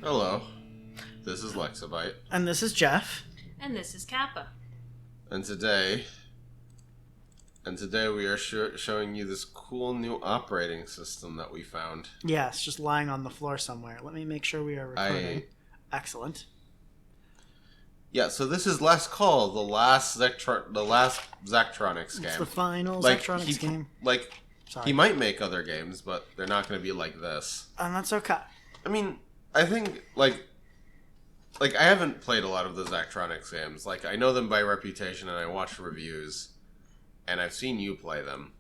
Hello, this is Lexabyte, And this is Jeff. And this is Kappa. and today we are showing you this cool new operating system that we found. Yeah, it's just lying on the floor somewhere. Let me make sure we are recording. Excellent. Yeah, so this is Last Call, the last Zachtronics game. It's the final Like, Zachtronics game. Sorry. He might make other games, but they're not going to be like this. And that's okay. I mean, I think, like I haven't played a lot of the Zachtronics games. Like, I know them by reputation, and I watch reviews, and I've seen you play them.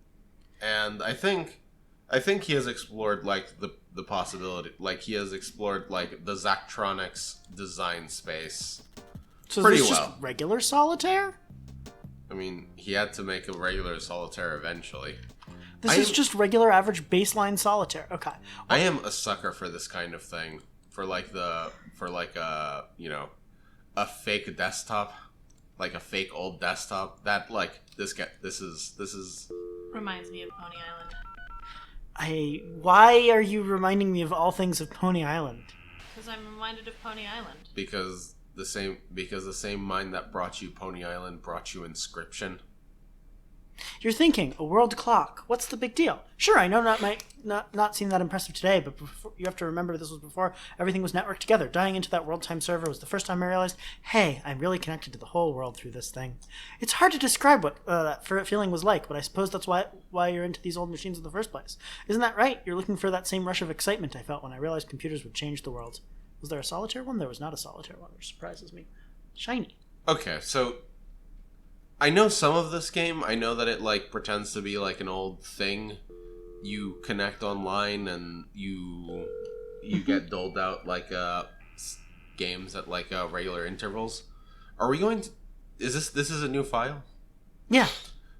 And I think he has explored, like, the possibility. Like, he has explored, like, the Zachtronics design space So pretty is this well. just regular solitaire? I mean, he had to make a regular solitaire eventually. This is just regular average baseline solitaire. Okay. I am a sucker for this kind of thing. For a fake desktop, like a fake old desktop. That like this is. Reminds me of Pony Island. Why are you reminding me of all things of Pony Island? Because I'm reminded of Pony Island. Because the same mind that brought you Pony Island brought you Inscription. You're thinking, a world clock. What's the big deal? Sure, I know that might not seem that impressive today, but you have to remember this was before everything was networked together. Dying into that world time server was the first time I realized, hey, I'm really connected to the whole world through this thing. It's hard to describe what that feeling was like, but I suppose that's why you're into these old machines in the first place. Isn't that right? You're looking for that same rush of excitement I felt when I realized computers would change the world. Was there a solitaire one? There was not a solitaire one, which surprises me. Shiny. Okay, so I know some of this game. I know that it like pretends to be like an old thing. You connect online and you get doled out like games at like regular intervals. Are we going to? This is a new file? Yeah.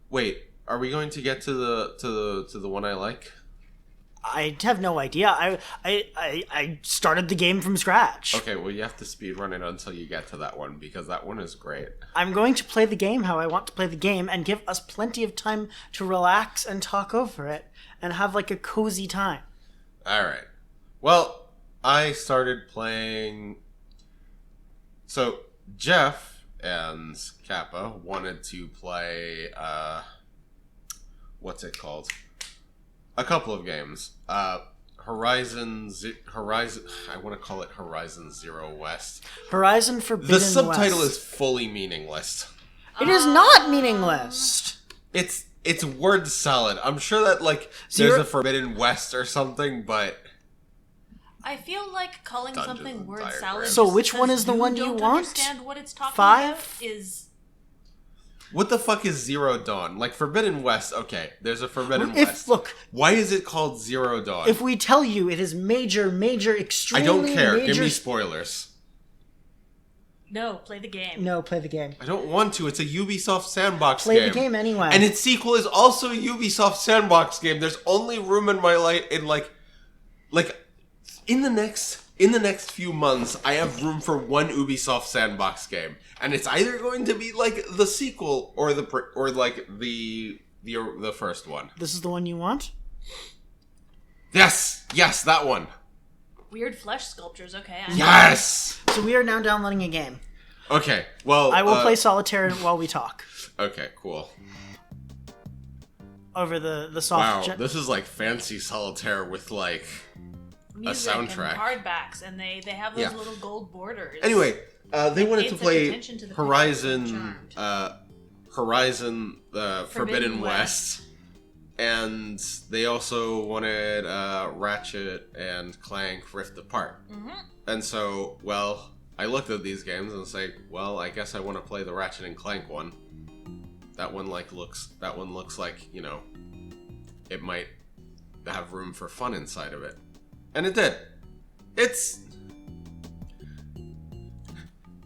Wait, are we going to get to the one I like? I have no idea. I started the game from scratch. Okay, well you have to speedrun it until you get to that one because that one is great. I'm going to play the game how I want to play the game and give us plenty of time to relax and talk over it and have like a cozy time. Alright. Well, I started playing. So, Jeff and Kappa wanted to play, what's it called? A couple of games. Horizon, I want to call it Horizon Zero West. Horizon Forbidden The subtitle West. is fully meaningless. It is not meaningless. It's word salad. I'm sure that, like, there's a Forbidden West or something, but I feel like calling Dungeons something and word Diagrams. salad. So which because one is the one you don't want? Understand what it's talking 5? about is. what the fuck is Zero Dawn? Like, Forbidden West, okay, there's a Forbidden West. Look, Why is it called Zero Dawn? if we tell you it is major, I extremely don't care. major... Give me spoilers. No, play the game. No, play the game. I don't want to. It's a Ubisoft sandbox Play game. the game anyway. And its sequel is also a Ubisoft sandbox game. There's only room in my life in the next few months, I have room for one Ubisoft sandbox game, and it's either going to be like the sequel or the first one. This is the one you want? Yes, that one. Weird flesh sculptures, okay. Yes. So we are now downloading a game. Okay. Well, I will play solitaire while we talk. Okay. Cool. Over the Wow, soft... this is like fancy solitaire with like Music soundtrack. and hardbacks, and they have those little gold borders. Anyway, they wanted paid to such play attention to the Horizon, Charmed. Horizon Forbidden Forbidden West, and they also wanted Ratchet and Clank Rift Apart. Mm-hmm. And so, well, I looked at these games and say, well, I guess I want to play the Ratchet and Clank one. That one looks like, you know, it might have room for fun inside of it. And it did.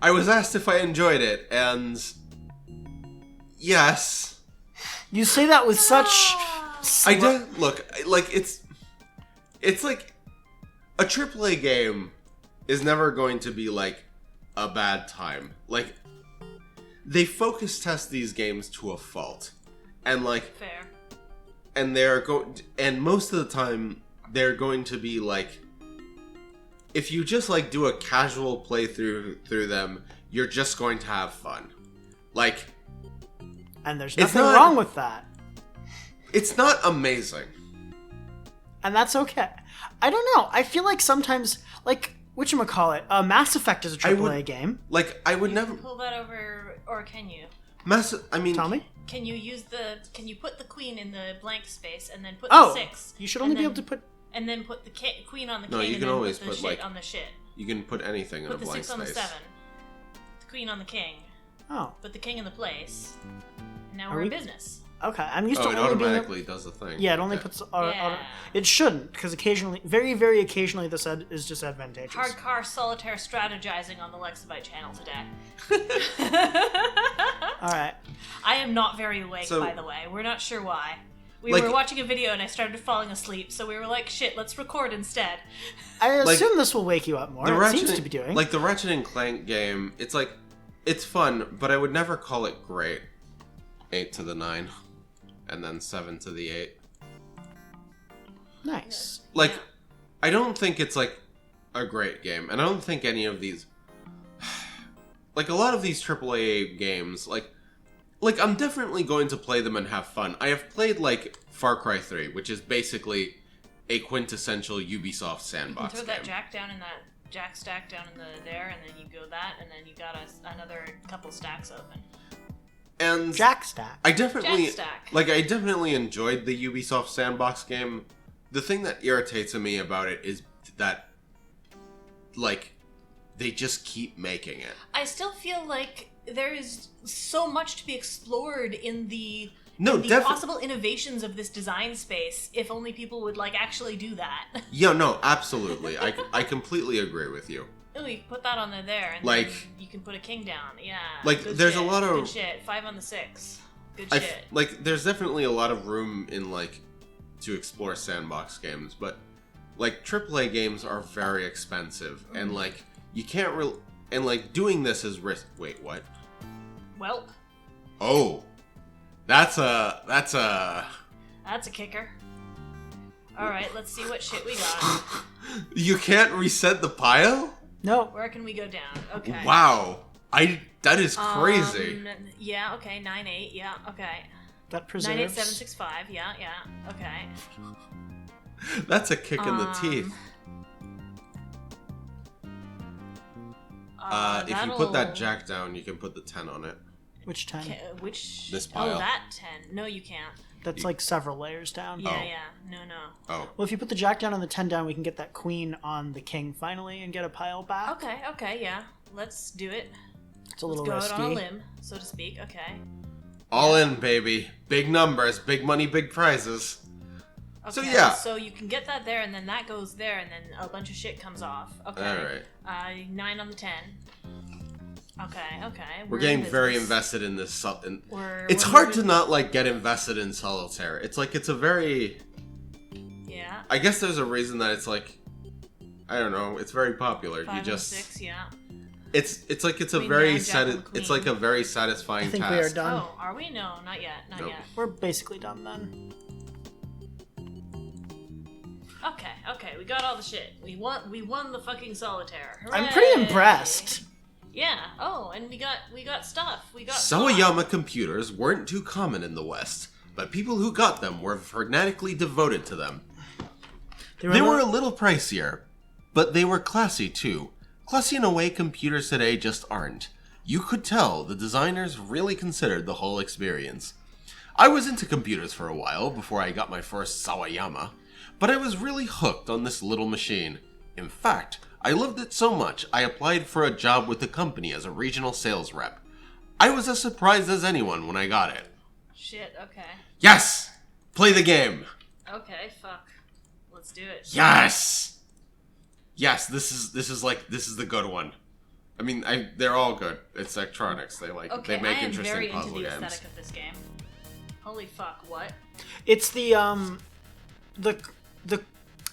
I was asked if I enjoyed it, and yes. You say that with such... I did. Look, like, it's like a AAA game is never going to be like a bad time. Like, they focus test these games to a fault, and like, Fair. and and most of the time they're going to be like if you just like do a casual playthrough through them, you're just going to have fun. Like, And there's It's nothing not- wrong with that. it's not amazing. And that's okay. I don't know. I feel like sometimes, like, whatchamacallit, Mass Effect is a I would- AAA game. Like, I would never Pull that over, or can you? I mean, Tell me? Can you put the queen in the blank space and then put Oh, the 6? you should and only be then- able to put... And then put the queen on the No, king you and can then always put the put, shit like- on the shit. you can put anything in Put a the blank 6 on the space. 7. The queen on the king. Oh, Put the king in the place. Now Are we're in we- business. okay. I'm used Oh, to it only being... automatically does the thing. Yeah, it only Okay. puts... Yeah. It shouldn't, because occasionally, very, very occasionally, this is disadvantageous. Hardcore solitaire strategizing on the Lexabyte channel today. All right. I am not very awake, So- by the way. We're not sure why. We Like- were watching a video and I started falling asleep, so we were like, shit, let's record instead. I Like, assume this will wake you up more. The It Ratchet seems and- to be doing. Like the Ratchet and Clank game, it's like it's fun, but I would never call it great. 8 to the 9, and then 7 to the 8. Nice. Like, Yeah. I don't think it's like a great game, and I don't think any of these, like a lot of these AAA games, like I'm definitely going to play them and have fun. I have played like Far Cry 3, which is basically a quintessential Ubisoft You sandbox can throw game. that jack down in that jack stack down in the there, and then you go that, and then you got another couple stacks open. And Jack Stack. I definitely Jack stack. I definitely enjoyed the Ubisoft sandbox game. The thing that irritates me about it is that like they just keep making it. I still feel like there is so much to be explored in the No, the definitely. possible innovations of this design space. If only people would like actually do that. Yeah, no, absolutely. I completely agree with you. Oh, you put that on there, and Like- then you can put a king down. Yeah. Like, good there's a shit, lot of- good shit. 5 on the 6. Good I shit. like there's definitely a lot of room in like to explore sandbox games, but like AAA games are very expensive and like you can't really and like doing this is risk. Wait, what? Welp, Oh. That's a that's a kicker. All right, let's see what shit we got. You can't reset the pile? No. Where can we go down? Okay. Wow. That is crazy. Yeah. Okay. 9-8. Yeah. Okay. That preserves. 98765. Yeah. Yeah. Okay. That's a kick in the Um, teeth. If you put that that'll- jack down, you can put the 10 on it. Which 10? Which? This Oh, pile. that 10. No, you can't. That's like several layers down. Yeah. Oh. Yeah. No. No. Oh. Well, if you put the jack down and the 10 down, we can get that queen on the king finally and get a pile back. Okay. Okay. Yeah. Let's do it. It's a Let's little go risky. out on a limb, so to speak. Okay. All in, baby. Big numbers, big money, big prizes. Okay. So, yeah. So you can get that there, and then that goes there, and then a bunch of shit comes off. Okay. Alright. 9 on the 10. Okay. Okay. We're in getting very business. invested in this. It's We're hard to moving- not like get invested in solitaire. It's like it's a very. Yeah. I guess there's a reason that it's like. I don't know. It's very popular. 5 You on just. 6. Yeah. It's like it's a Queen very nine, jack and it's queen. like a very satisfying I think task. we are done. Oh, are we? No, not yet. Not Nope. yet. We're basically done then. Okay. Okay. We got all the shit. We won the fucking solitaire. I'm pretty Hooray! impressed. Yeah. Oh, and we got stuff. We got Sawayama computers weren't too common in the West, but people who got them were fanatically devoted to them. They were a little pricier, but they were classy too. Classy in a way computers today just aren't. You could tell the designers really considered the whole experience. I was into computers for a while before I got my first Sawayama, but I was really hooked on this little machine. In fact, I loved it so much I applied for a job with the company as a regional sales rep. I was as surprised as anyone when I got it. Shit. Okay. Yes! Play the game! Okay. Fuck. Let's do it. Yes! Yes, this is the good one. I mean, they're all good. It's electronics. Okay. They make I am interesting very into puzzle the games. aesthetic of this game. Holy fuck! What? It's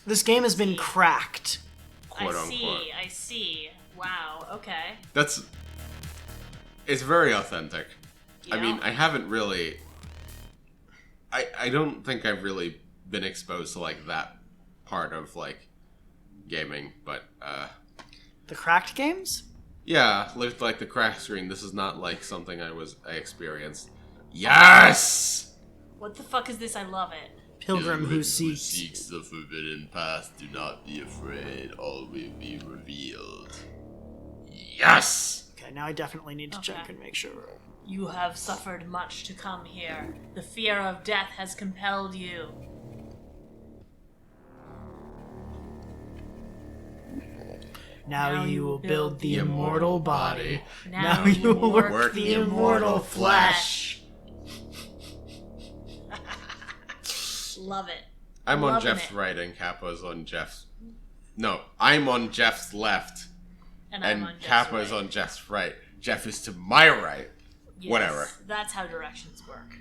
this game has been cracked. Quote I unquote. see. I see. Wow. Okay. It's very authentic. I Yeah. mean, I haven't really I don't think I've really been exposed to like that part of like gaming, but The cracked games? yeah, looked like the crack screen. This is not like something I experienced. Yes. What the fuck is this? I love it. Pilgrim who seeks. the forbidden path, do not be afraid. All will be revealed. Yes. Okay, now I definitely need to check Okay. and make sure. You have suffered much to come here. The fear of death has compelled you. Now you will build the immortal body. Now you will work work the immortal flesh. Love it. I'm on Loving Jeff's it. right and Kappa's on Jeff's. No, I'm on Jeff's left I'm and on Jeff's Kappa's right. on Jeff's right. Jeff is to my right. Yes, Whatever. That's how directions work.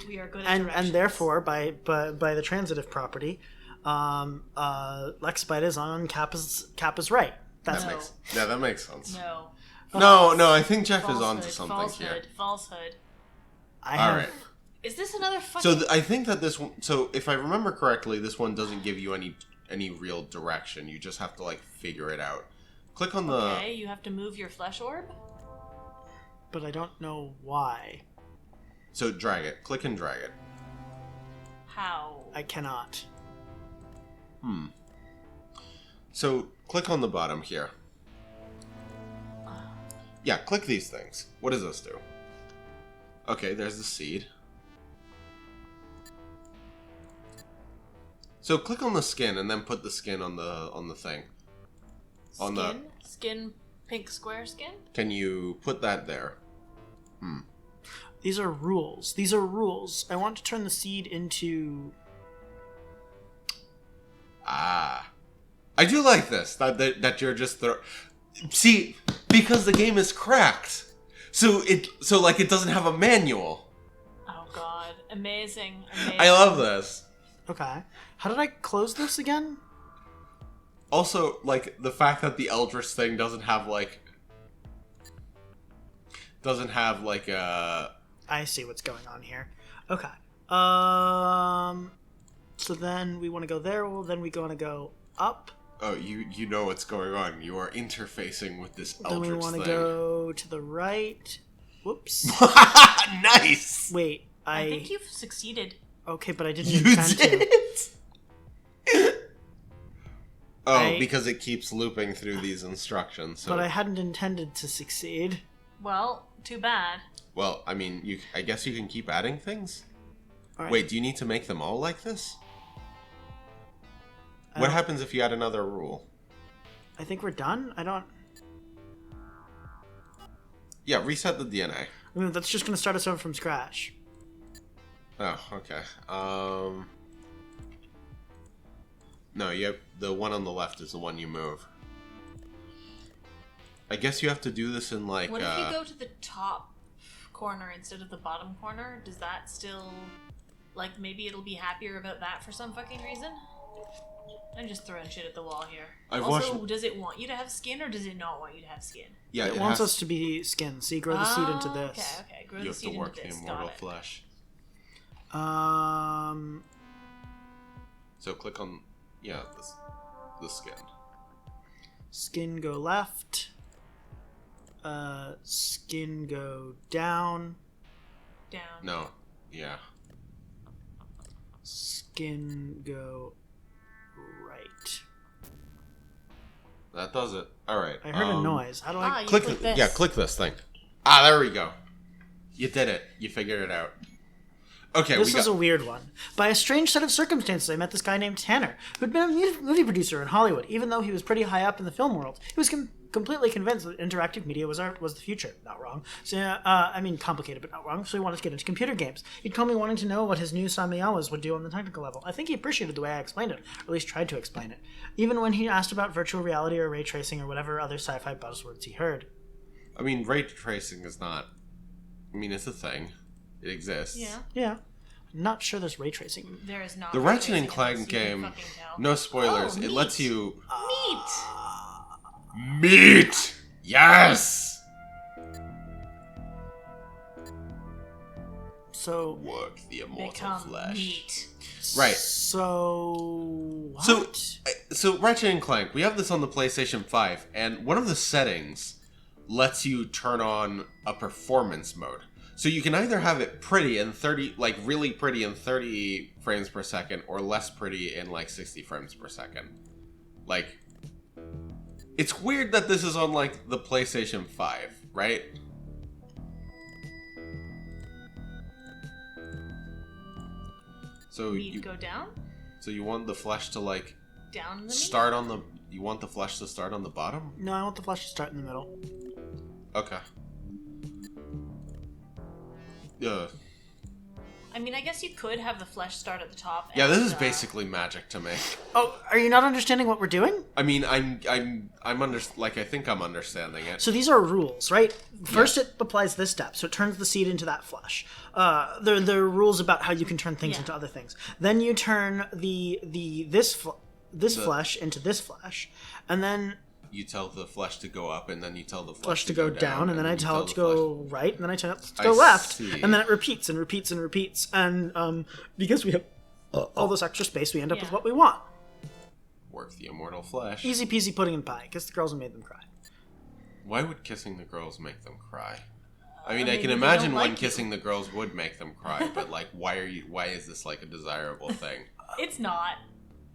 We are good at directions. And therefore, by the transitive property, Lexbite is on Kappa's right. That's No. That makes sense. No. No, I think Jeff is Falsehood, onto something falsehood, here. falsehood. I have. All right. Is this another fucking... So I think that this one. So if I remember correctly, this one doesn't give you any real direction. You just have to like figure it out. Click on the. Okay, you have to move your flesh orb? But I don't know why. So drag it. Click and drag it. How? I cannot. So click on the bottom here. Yeah, click these things. What does this do? Okay, there's the seed. So click on the skin and then put the skin on the thing. On the- Skin? Skin, pink square skin? Can you put that there? These are rules. These are rules. I want to turn the seed into. Ah. I do like this. That you're just See, because the game is cracked. So it doesn't have a manual. Oh god. Amazing. I love this. Okay. How did I close this again? Also, like, the fact that the Eldritch thing doesn't have a... I see what's going on here. Okay. So then we want to go there. Well, then we want to go up. Oh, you know what's going on. You are interfacing with this Then Eldritch we want to thing. go to the right. Whoops. Nice! Wait, I think you've succeeded. Okay, but I didn't You intend did to. it! Oh, I- because it keeps looping through these instructions. So. But I hadn't intended to succeed. Well, too bad. Well, I mean, I guess you can keep adding things? All right. Wait, do you need to make them all like this? I What don't- happens if you add another rule? I think we're done. I don't. Yeah, reset the DNA. I mean, that's just going to start us over from scratch. Oh, okay. No, the one on the left is the one you move. I guess you have to do this in like. What if you go to the top corner instead of the bottom corner? Does that still... Like, maybe it'll be happier about that for some fucking reason? I'm just throwing shit at the wall here. I've also, watched- does it want you to have skin, or does it not want you to have skin? Yeah, It wants us to be skin. See, grow the seed into Oh, this. Okay, grow You the have to seed work into the this. immortal Got it. flesh. Um, So click on, the skin. skin go left. Skin go down. Down. No, yeah. Skin go right. That does it. All right. I heard a noise. How do I? You Click this. Yeah, click this thing. Ah, there we go. You did it. You figured it out. Okay, This we was got. a weird one. By a strange set of circumstances, I met this guy named Tanner, who'd been a movie producer in Hollywood. Even though he was pretty high up in the film world, he was completely convinced that interactive media was the future. Not wrong. So, complicated, but not wrong. So he wanted to get into computer games. He'd call me wanting to know what his new Samiyawas would do on the technical level. I think he appreciated the way I explained it, or at least tried to explain it. Even when he asked about virtual reality or ray tracing or whatever other sci-fi buzzwords he heard. I mean, ray tracing is not. I mean, it's a thing. It exists. Yeah. Yeah. I'm not sure there's ray tracing. There is not. The ray Ratchet and tracing in Clank this, you can game. fucking tell. No spoilers. Oh, It lets neat. you. Meat. Meat. Yes. So Work the immortal Become flesh. meat. Right. So what? So Ratchet and Clank, we have this on the PlayStation 5, and one of the settings lets you turn on a performance mode. So you can either have it pretty in 30, like really pretty in 30 frames per second, or less pretty in like 60 frames per second. Like, it's weird that this is on like the PlayStation 5, right? So Need to go down? So you want the flesh to like Down in the start on the... You want the flesh to start on the bottom? No, I want the flesh to start in the middle. Okay. Yeah. I mean, I guess you could have the flesh start at the top. Yeah, and, this is basically magic to me. Oh, are you not understanding what we're doing? I mean, I'm I think I'm understanding it. So these are rules, right? First, Yes. it applies this step, so it turns the seed into that flesh. There are rules about how you can turn things Yeah. into other things. Then you turn this flesh into this flesh, and then You tell the flesh to go up, and then you tell the flesh to go down, and then I tell it to the flesh- go right, and then I tell it to I go left, see. and then it repeats and repeats and repeats, and because we have all this extra space, we end up with Yeah. what we want. Work the immortal flesh. Easy peasy pudding and pie. Kiss the girls and made them cry. Why would kissing the girls make them cry? I mean, I maybe can they imagine don't when like you. kissing the girls would make them cry, but like, why is this like a desirable thing? It's not.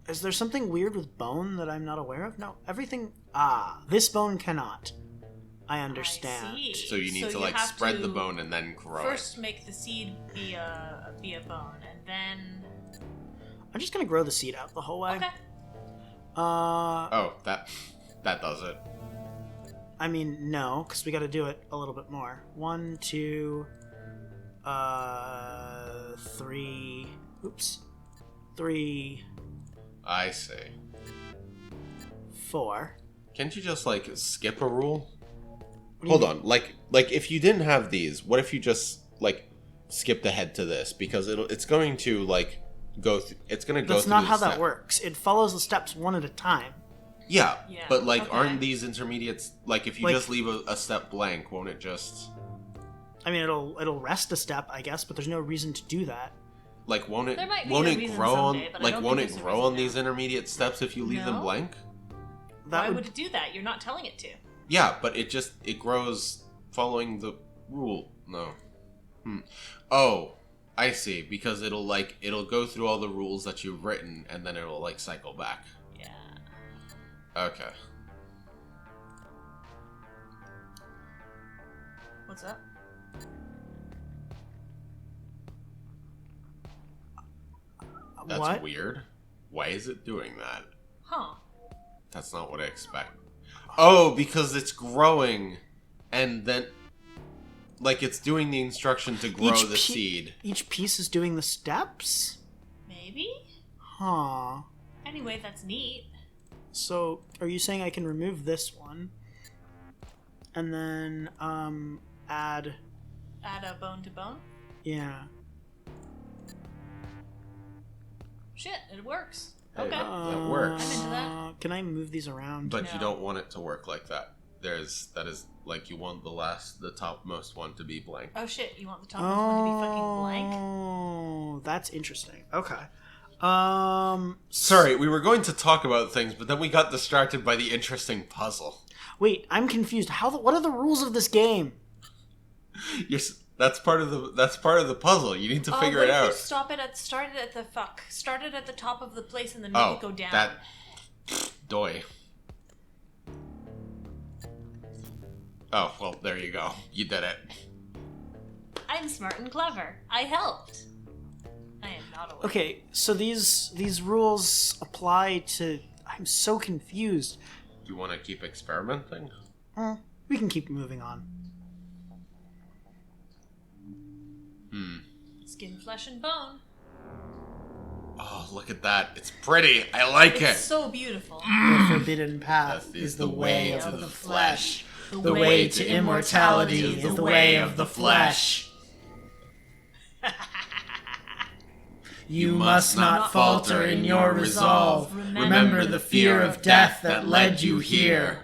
Is there something weird with bone that I'm not aware of? No, everything. This bone cannot. I understand. I see. So you need to like have spread the to bone and then grow First, make the seed be a bone, and then. I'm just gonna grow the seed out the whole way. Okay. it. Oh, that does it. I mean, no, because we got to do it a little bit more. 1, 2, 3. Oops. 3, I see. 4. Can't you just like skip a rule? What do you Hold mean? on, like if you didn't have these, what if you just like skipped ahead to this because it's going to like go. It's going to go. That's through not the how that step. works. It follows the steps one at a time. Yeah, Yeah, but like, okay. aren't these intermediates like if you Like- just leave a step blank, won't it just I mean, it'll rest a step, I guess, but there's no reason to do that. like won't it There might be won't a it reason grow someday, on but I like don't won't think it there's a grow reason on now. these intermediate steps if you leave them No. blank? That Why would, would it do that? You're not telling it to. Yeah, but it grows following the rule. No. Oh, I see. Because it'll go through all the rules that you've written, and then it'll like cycle back. Yeah. Okay. What's up? That's what? weird. Why is it doing that? Huh. That's not what I expect. Oh, because it's growing, and then, like, it's doing the instruction to grow the seed. Each piece is doing the steps? Maybe? Huh. Anyway, that's neat. So, are you saying I can remove this one? And then, add... Add a bone to bone? Yeah. Shit, it works. Hey, Okay. that works. I'm into that. Can I move these around? But you No. don't want it to work like that. That is like you want the topmost one to be blank. Oh shit, you want the topmost one to be fucking blank? Oh, that's interesting. Okay. Sorry, we were going to talk about things, but then we got distracted by the interesting puzzle. Wait, I'm confused. What are the rules of this game? That's part of the puzzle. You need to figure what it if out. you start it at the top of the place and then make Oh, it go down. that doy. Oh, well, there you go. You did it. I'm smart and clever. I helped. I am not a wizard. Okay, so these rules apply to... I'm so confused. You want to keep experimenting? We can keep moving on. Skin, flesh, and bone. Oh, look at that. It's pretty. I like It's it. so beautiful. The forbidden path Death is the way of to the flesh. The way to immortality is the way of the flesh. You must not falter in your resolve. Remember the fear of death that led you here.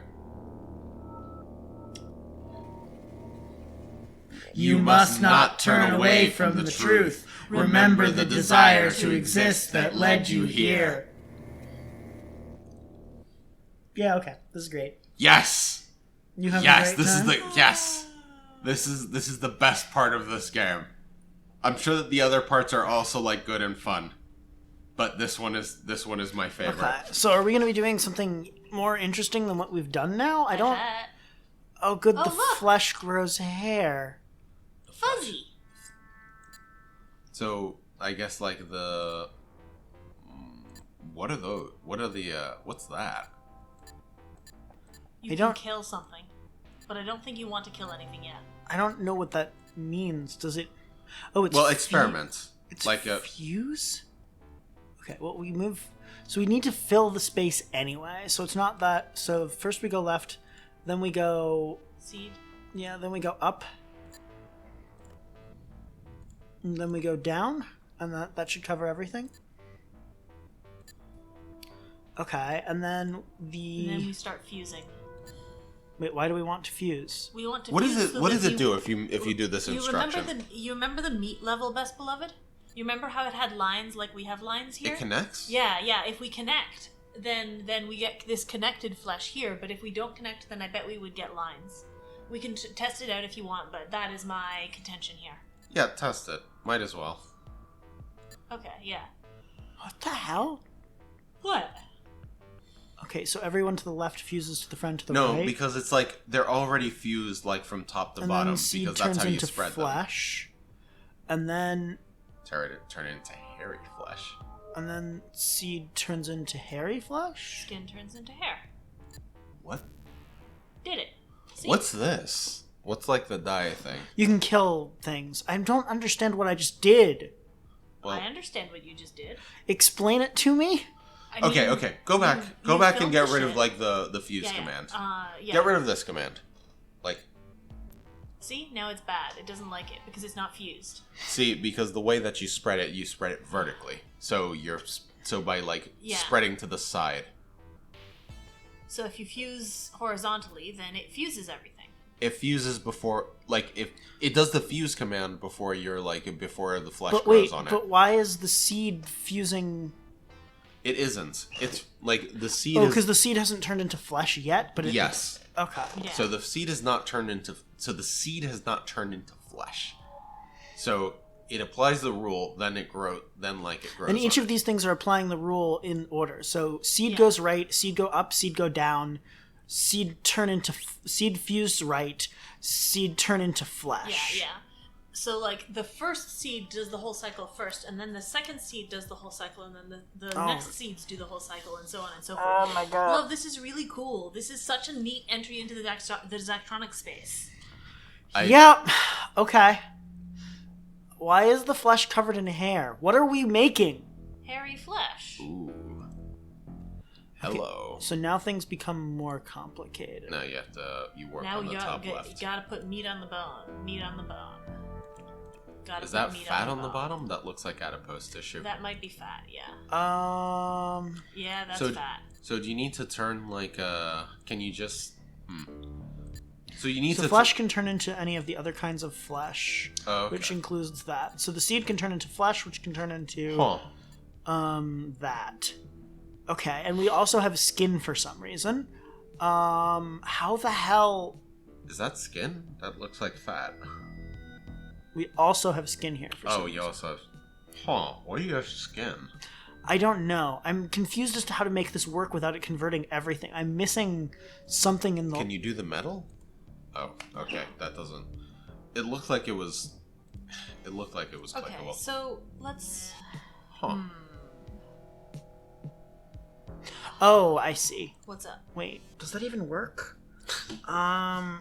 You must not turn away from the truth. Remember the desire to exist that led you here. Yeah, okay. This is great. Yes. You have Yes, a great this time? is the yes. This is the best part of this game. I'm sure that the other parts are also like good and fun, but this one is my favorite. Okay. So are we going to be doing something more interesting than what we've done now? I don't. That Oh, good. Oh, the look. flesh grows hair. fuzzy. So I guess like the what are those? What are the what's that? You I can don't- kill something, but I don't think you want to kill anything yet. I don't know what that means. Does it? Oh, it's Well, experiments. It's like a fuse. Okay. Well, we move. So we need to fill the space anyway. So it's not that. So first we go left, then we go. Seed. Yeah. Then we go up. And then we go down, and that should cover everything. Okay, and then the. And then we start fusing. Wait, why do we want to fuse? We want to what fuse is it? so What that does it do if you do this instruction? You remember the meat level, best beloved? You remember how it had lines like we have lines here? It connects. Yeah. If we connect, then we get this connected flesh here. But if we don't connect, then I bet we would get lines. We can test it out if you want, but that is my contention here. Yeah, test it. Might as well. Okay. Yeah. What the hell? What? Okay, so everyone to the left fuses to the front to the No, right. because it's like they're already fused like from top to and bottom then seed because turns that's how you into spread flesh. And then turn into hairy flesh. seed turns into hairy flesh. Skin turns into hair. What? Did it? See? What's this? What's like the dye thing? You can kill things. I don't understand what I just did. Well, I understand what you just did. Explain it to me. I okay, mean, okay. Go back. Go you back and filmed get the rid of shit. like the fuse Yeah, command. Yeah. Get rid of this command. Like, See, now it's bad. It doesn't like it because it's not fused. see, because the way that you spread it vertically. So by like Yeah. spreading to the side. So if you fuse horizontally, then it fuses everything. It fuses before, like, if it does the fuse command before before the flesh But grows wait, on it. but why is the seed fusing? It isn't. It's like the seed Oh, is. because the seed hasn't turned into flesh yet. But Yes. Okay. Yeah. So the seed is not turned into. So the seed has not turned into flesh. So it applies the rule, then it grows. Then like it grows. And each on of these things are applying the rule in order. So seed Yeah. goes right, seed go up, seed go down, seed turn into seed fuse right, seed turn into Yeah, flesh. yeah. So like the first seed does the whole cycle first, and then the second seed does the whole cycle, and then the Oh. next seeds do the whole cycle, and so on and so forth. Oh my god. Love, this is really cool. This is such a neat entry into the Zachtronic space. Yep. Okay. Why is the flesh covered in hair? What are we making? Hairy flesh. Ooh. Hello. So now things become more complicated. Now you have to work Now on the top you left. gotta put meat on the bone. Meat on the bone. Gotta Is put that meat fat on the bone. bottom? That looks like adipose tissue. That might be fat. Yeah. Yeah, that's So- fat. So do you need to turn like can you just So you need So to flesh can turn into any of the other kinds of flesh, Oh, okay. which includes that. So the seed can turn into flesh, which can turn into Huh. that. Okay, and we also have skin for some reason. How the hell? Is that skin? That looks like fat. We also have skin here for some Oh, you also have why do you have skin? I don't know. I'm confused as to how to make this work without it converting everything. I'm missing something in the. Can you do the metal? Oh, okay. That doesn't. It looked like it was. It looked like it was Okay, clickable. so let's. Huh. Oh, I see. What's up? Wait, does that even work? mm,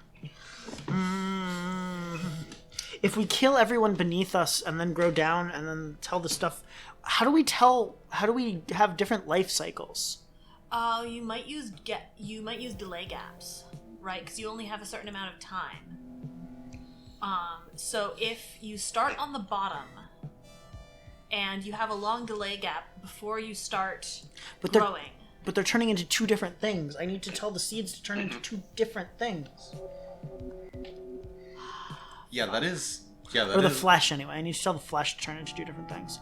if we kill everyone beneath us and then grow down and then tell the stuff, how do we have different life cycles? You might use delay gaps, right? Because you only have a certain amount of time. So if you start on the bottom and you have a long delay gap before you start But they're- growing. But they're turning into two different things. I need to tell the seeds to turn into two different things. Yeah, that is. Yeah, that Or the is- flesh, anyway. I need to tell the flesh to turn into two different things.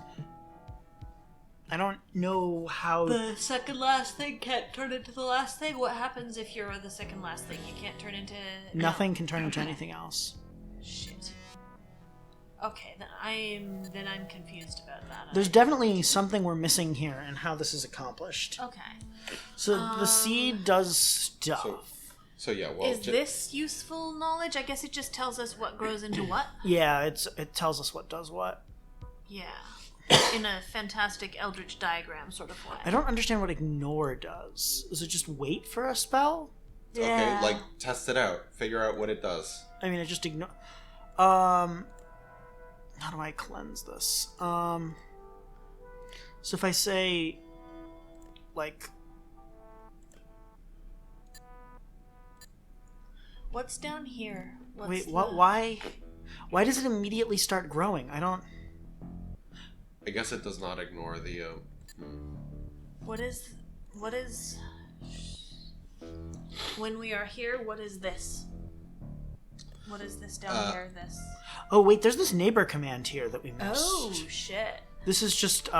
I don't know how... The second last thing can't turn into the last thing. What happens if you're the second last thing? You can't turn into... Nothing can turn into anything else. Shit. Okay, then I'm confused about that. There's definitely something we're missing here in how this is accomplished. Okay. So the seed does stuff. So yeah, well, Is this useful knowledge? I guess it just tells us what grows into what. Yeah, it tells us what does what. Yeah. In a fantastic Eldritch diagram sort of way. I don't understand what ignore does. Is it just wait for a spell? okay, like test it out, figure out what it does. I mean, it just ignore. How do I cleanse this? So if I say, like, What's down here? What's wait, what? Why? Why does it immediately start growing? I don't. I guess it does not ignore the. What is? When we are here, what is this? What is this down here? This. Oh wait, there's this neighbor command here that we missed. Oh shit. This is just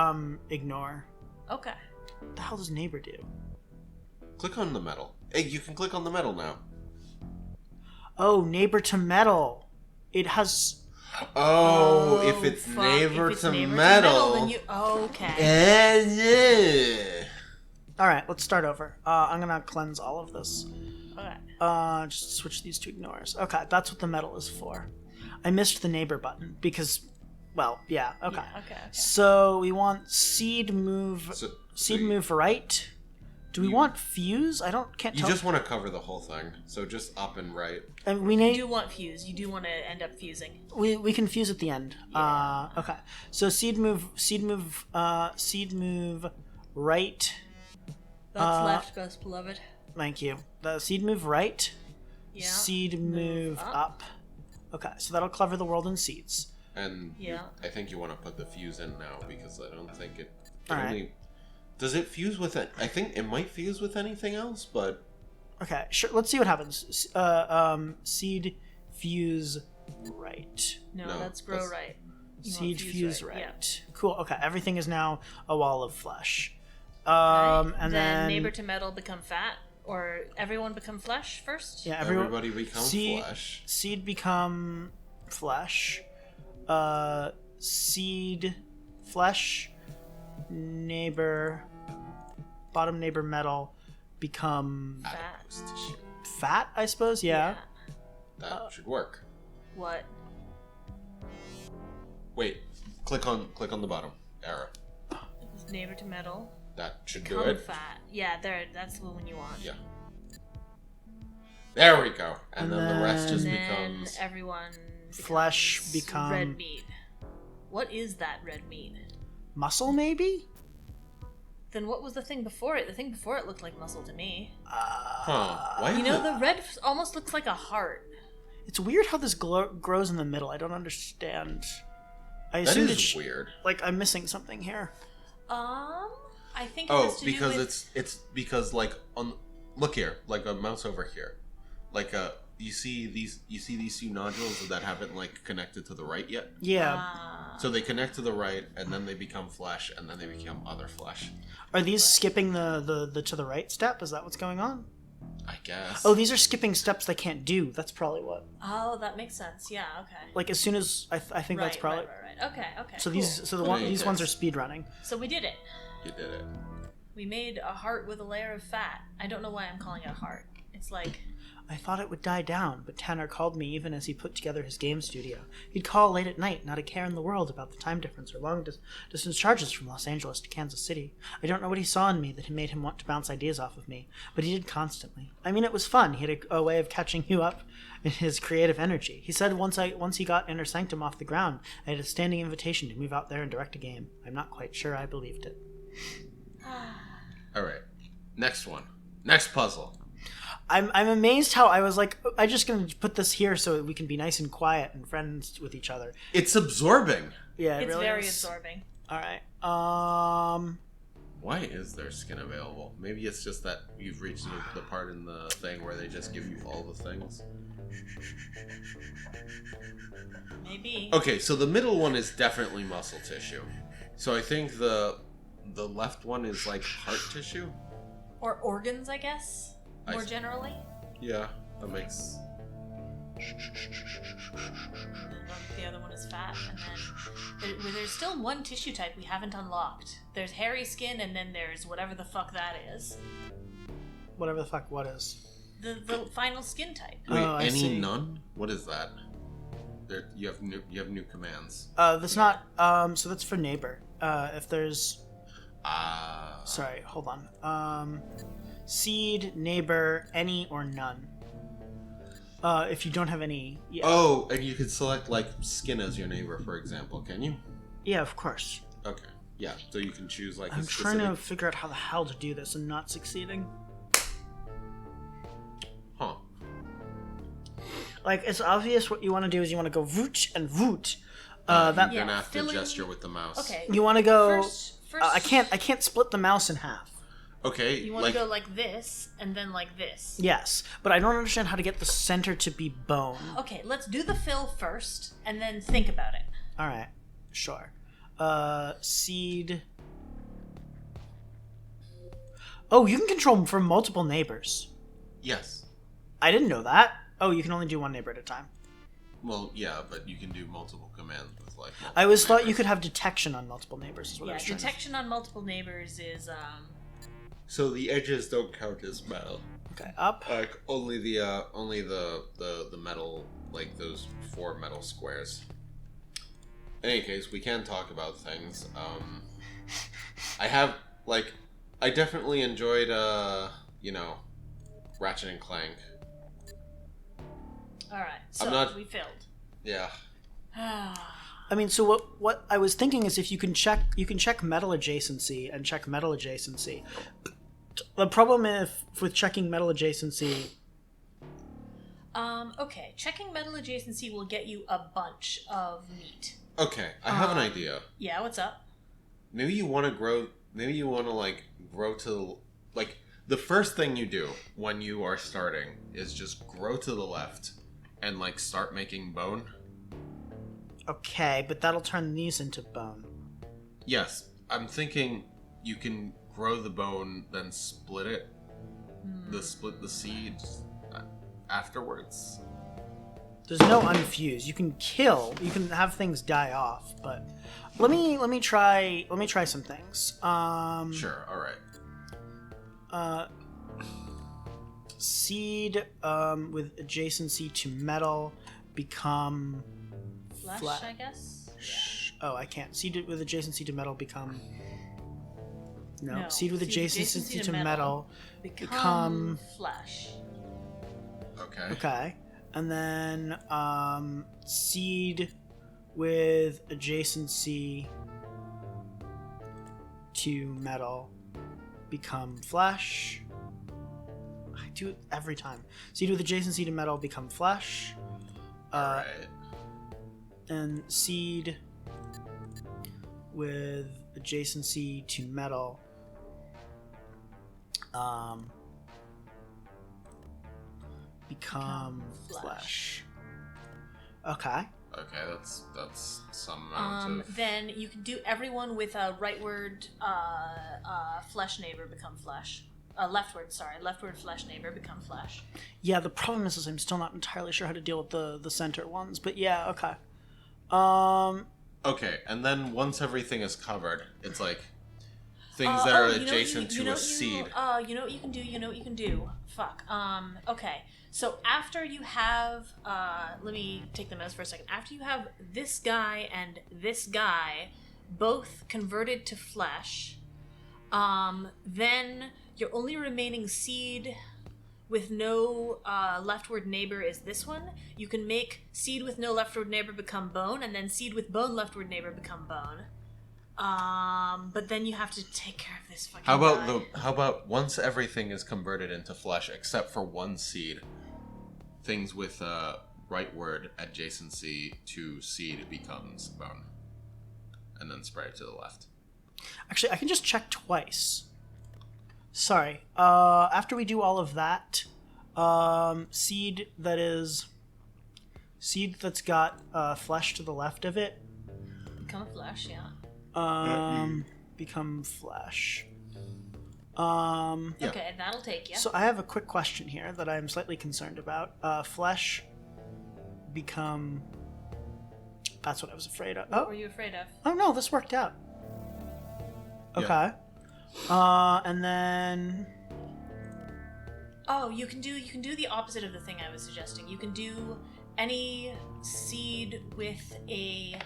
ignore. Okay. What the hell does neighbor do? Click on the metal. Hey, you can click on the metal now. Oh, neighbor to metal. It has. Oh, if it's fuck. neighbor If it's to neighbor metal. then you. Okay. Yeah. All right, let's start over. I'm gonna cleanse all of this. Okay. Just switch these to ignores. Okay, that's what the metal is for. I missed the neighbor button because, well, yeah. Okay. Yeah, okay. So we want seed move. Seed move right. Do we want fuse? Can't You tell. just want to cover the whole thing, so just up and right. And we You need. do want fuse. You do want to end up fusing. We can fuse at the end. Okay. So seed move right. That's left, best beloved. Thank you. The seed move right. Yeah. Seed move up. Okay, so that'll cover the world in seeds. And Yeah. I think you want to put the fuse in now because I don't think it. Alright. Does it fuse with it? I think it might fuse with anything else, but Okay, sure. Let's see what happens. Seed fuse right. No, No, that's grow that's- right. You want Seed fuse right. Yeah. Cool. Okay, everything is now a wall of flesh. Okay. And then neighbor to metal become fat, or everyone become flesh first. yeah, everybody becomes seed, flesh. Seed become flesh. Seed flesh. Neighbor. Bottom neighbor metal become Fat. fat. I suppose. Yeah. That should work. What? Wait, click on the bottom arrow. Neighbor to metal. That should do Become it. fat. Yeah, there. That's the one you want. Yeah. There we go. And, And then the rest just And then becomes. everyone. Flesh becomes become- red meat. What is that red meat? Muscle maybe. Then what was the thing before it? The thing before it looked like muscle to me. Huh? Why? You is know, it- the red almost looks like a heart. It's weird how this grows in the middle. I don't understand. I that assumed is weird. like I'm missing something here. I think it Oh, has to because do with... it's because like on look here, like a mouse over here, like you see these two nodules that haven't like connected to the right yet. Yeah. So they connect to the right, and then they become flesh, and then they become other flesh. Are these skipping the to the right step? Is that what's going on? I guess. Oh, these are skipping steps they can't do. That's probably what. Oh, that makes sense. Yeah, okay. Like as soon as I think that's probably. Right. Okay. So cool. these ones are speed running. So we did it. You did it. We made a heart with a layer of fat. I don't know why I'm calling it a heart. It's like... I thought it would die down, but Tanner called me even as he put together his game studio. He'd call late at night, not a care in the world about the time difference or long distance charges from Los Angeles to Kansas City. I don't know what he saw in me that made him want to bounce ideas off of me, but he did constantly. I mean, it was fun. He had a way of catching you up in his creative energy. He said once he got Inner Sanctum off the ground, I had a standing invitation to move out there and direct a game. I'm not quite sure I believed it. All right. Next one. Next puzzle. I'm amazed how I was like, I'm just going to put this here so we can be nice and quiet and friends with each other. It's absorbing. Yeah, it It's really very is. absorbing. All right. Why is there skin available? Maybe it's just that you've reached the part in the thing where they just give you all the things. Maybe. Okay, so the middle one is definitely muscle tissue. So I think the left one is like heart tissue. Or organs, I guess. More generally. Yeah, that makes. The other one is fat, and then there's still one tissue type we haven't unlocked. There's hairy skin, and then there's whatever the fuck that is. Whatever the fuck what is. The final skin type. Wait, Oh, I any see. none? What is that? There, you have new commands. That's not. So that's for neighbor. If there's. Ah. Sorry, hold on. Seed, neighbor, any or none. If you don't have any. Yeah. Oh, and you could select like skin as your neighbor, for example. Can you? Yeah, of course. Okay. Yeah. So you can choose like. I'm a trying to specific... figure out how the hell to do this and not succeeding. Huh. Like, it's obvious what you want to do is you want to go voot and voot. You're That gonna have to filling- gesture with the mouse. Okay. you want to go. First, I can't split the mouse in half. Okay. You want to go like this, and then like this. Yes, but I don't understand how to get the center to be bone. Okay, let's do the fill first, and then think about it. All right, sure. Seed. Oh, you can control from multiple neighbors. Yes. I didn't know that. Oh, you can only do one neighbor at a time. Well, yeah, but you can do multiple commands with like. I always thought you neighbors. could have detection on multiple neighbors. Is what I Yeah, was trying to- detection on multiple neighbors is So the edges don't count as metal. Okay, up. Like only the metal, like those 4 metal squares. In any case, we can talk about things. I definitely enjoyed Ratchet and Clank. all right. So I'm not- we filled. Yeah. I mean, so what I was thinking is if you can check metal adjacency and check metal adjacency. The problem with checking metal adjacency. Okay. Checking metal adjacency will get you a bunch of meat. Okay, I have an idea. Yeah. What's up? Maybe you want to grow. Maybe you want to grow to the first thing you do when you are starting is just grow to the left and start making bone. Okay, but that'll turn these into bone. Yes, I'm thinking you can grow the bone, then split it. Split the seeds afterwards. There's no unfuse. You can kill. You can have things die off. But let me try some things. Sure. All right. Seed with adjacency to metal become Flesh, flat. I guess. Oh, I can't. Seed with adjacency to metal become. No. No. Seed with Seed with adjacency to metal. Become flesh. Okay. Okay. And then seed with adjacency to metal become flesh. I do it every time. Seed with adjacency to metal become flesh. All right. And seed with adjacency to metal become flesh. Okay. Okay, that's some amount of. Then you can do everyone with a rightward flesh neighbor become flesh. Leftward flesh neighbor become flesh. Yeah, the problem is I'm still not entirely sure how to deal with the center ones, but yeah, okay. Okay, and then once everything is covered, it's like things that are adjacent to a seed. You know what you can do? Fuck. Okay. So after you have, let me take the mouse for a second. After you have this guy and this guy both converted to flesh, then your only remaining seed with no leftward neighbor is this one. You can make seed with no leftward neighbor become bone, and then seed with bone leftward neighbor become bone. But then you have to take care of this fucking guy. How about once everything is converted into flesh except for one seed, things with rightward adjacency to seed becomes bone, and then spread it to the left. Actually, I can just check twice. Sorry. After we do all of that, seed that's got flesh to the left of it. Become a flesh, yeah. Become flesh. Yeah. Okay, that'll take you. So I have a quick question here that I'm slightly concerned about. Flesh become. That's what I was afraid of. What were you afraid of? Oh no, this worked out. Okay. And then. Oh, you can do the opposite of the thing I was suggesting. You can do any seed with a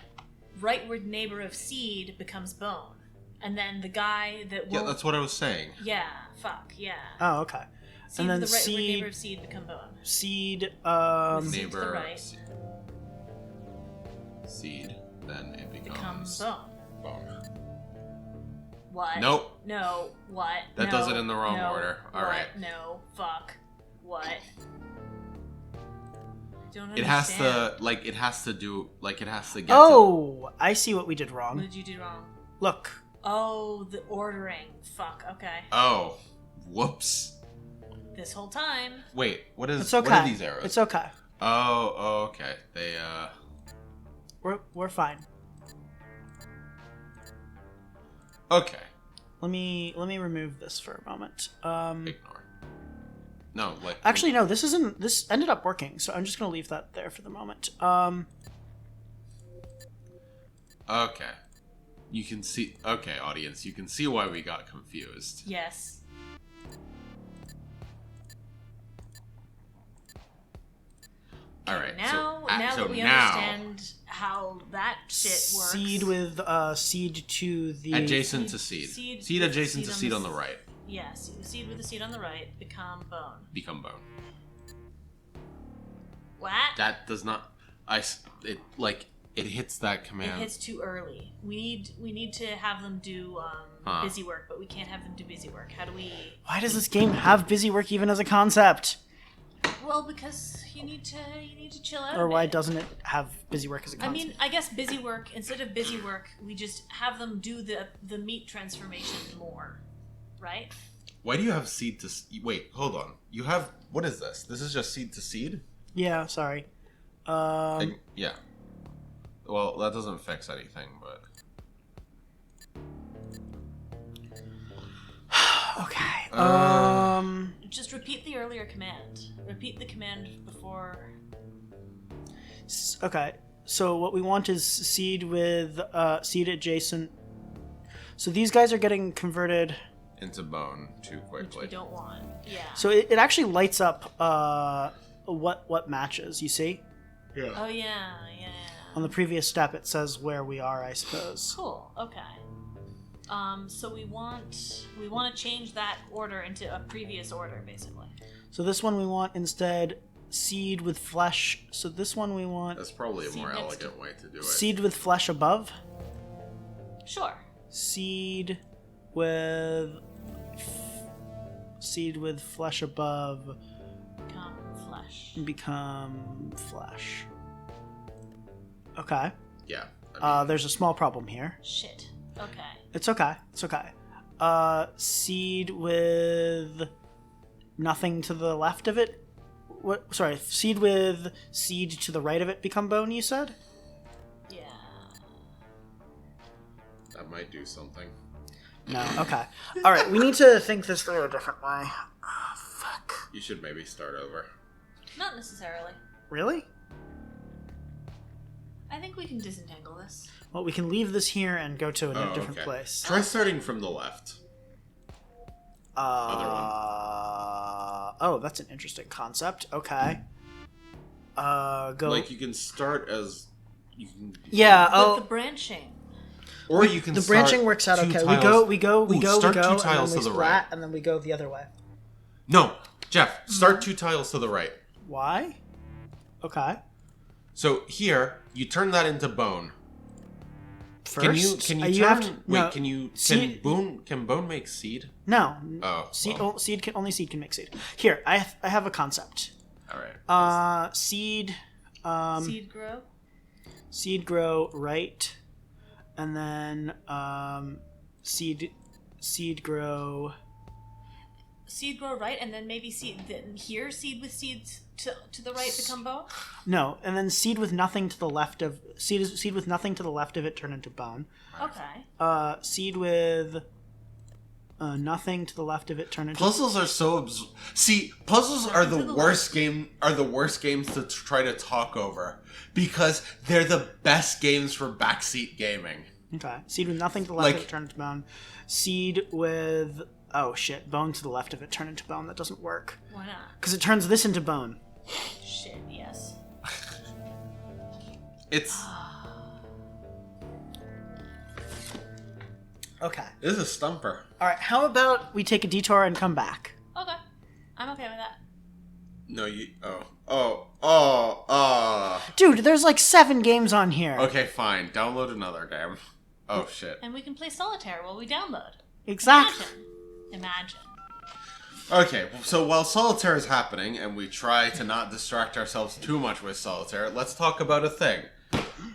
rightward neighbor of seed becomes bone, and then the guy that will. Yeah, that's what I was saying. Yeah. Fuck. Yeah. Oh, okay. Seed and then with the rightward seed. neighbor of seed become bone. Seed. Seed to the Neighbor right. seed, then it Becomes becomes bone. bone. What? Nope. No. What? That No. does it in the wrong No. order. All What? right. No. Fuck. What? Don't understand. It has to it has to do it has to get. Oh, I see what we did What wrong. did you do wrong? Look. Oh, the ordering. Fuck. Okay. Oh, whoops. This whole time. Wait, what is? It's okay. What are these arrows? It's okay. Oh, okay. They We're fine. Okay. Let me remove this for a moment. Ignore. No, Actually, no. This isn't. This ended up working, so I'm just gonna leave that there for the moment. Okay. You can see. Okay, audience, you can see why we got confused. Yes. All right. Now, so, now so that we now, understand how that shit works. Seed with seed to the adjacent to seed. Seed adjacent to seed on the s- right. Yes, seed with the seed on the right become bone. Become bone. What? That does not. It hits that It command. hits too early. We need to have them do busy work, but we can't have them do busy work. How do we? Why does this game have busy work even as a concept? Well, because you need to chill out. Or a why bit. doesn't it have busy work as a I concept? mean, I guess busy work, instead of busy work, we just have them do the meat transformation more, right? Why do you have seed to? Wait, hold on. You have what is this? This is just seed to seed. Yeah, sorry. Yeah. Well, that doesn't fix anything, but Okay. Just repeat the earlier command. Repeat the command before. Okay. So what we want is seed with seed adjacent. So these guys are getting converted. into bone too Which quickly. we don't want. Yeah. So it actually lights up what matches. You see Yeah. Oh yeah. on the previous step it says where we are. I suppose. Cool. Okay. So we want to change that order into a previous order, basically. So this one we want instead seed with flesh. So this one we want That's probably a Seed more next elegant way to do it. seed with flesh above. Sure. Seed with flesh above Become flesh. become flesh. Okay. Yeah. I mean, There's a small problem here. Shit. Okay. It's okay. It's okay. Seed with nothing to the left of it. What? Sorry. Seed with seed to the right of it become bone. You said. Yeah. that might do something. No. Okay. All right. We need to think this through a different way. Oh, fuck. You should maybe start over. Not necessarily. Really? I think we can disentangle this. Well, we can leave this here and go to a Oh, different okay. place. Try starting from the left. Oh, that's an interesting concept. Okay. Go. Like you can start as you can. Yeah. But Oh, the branching. Or you can. the start branching works out two okay. tiles- We go, start and two then tiles we to the splat, right. and then we go the other way. No, Jeff. Start 2 tiles to the right. Why? Okay. So here you turn that into bone. First, Can you you turn? have to, wait, no, can you? seed- Can bone make seed? No. Oh, Seed. well. Seed can only seed can make seed. Here, I have a concept. All right. Seed. Seed grow. Seed grow right, and then seed grow. Seed grow right, and then maybe seed seed with seeds to the right become bone. No, and then seed with nothing to the left of seed with nothing to the left of it turn into bone. Okay. Seed with nothing to the left of it turn into Puzzles are so puzzles are the worst games to try to talk over because they're the best games for backseat gaming. Okay. Seed with nothing to the left of Like- it turn into bone. Seed with bone to the left of it turn into bone. That doesn't work Why not? because it turns this into bone. Shit. Yes. It's Okay. This is a stumper. All right. How about we take a detour and come back? Okay. I'm okay with that. No, you. Dude, there's like 7 games on here. Okay, fine. Download another game. Oh shit. And we can play solitaire while we download. Exactly. Imagine. Okay, so while solitaire is happening, and we try to not distract ourselves too much with solitaire, let's talk about a thing.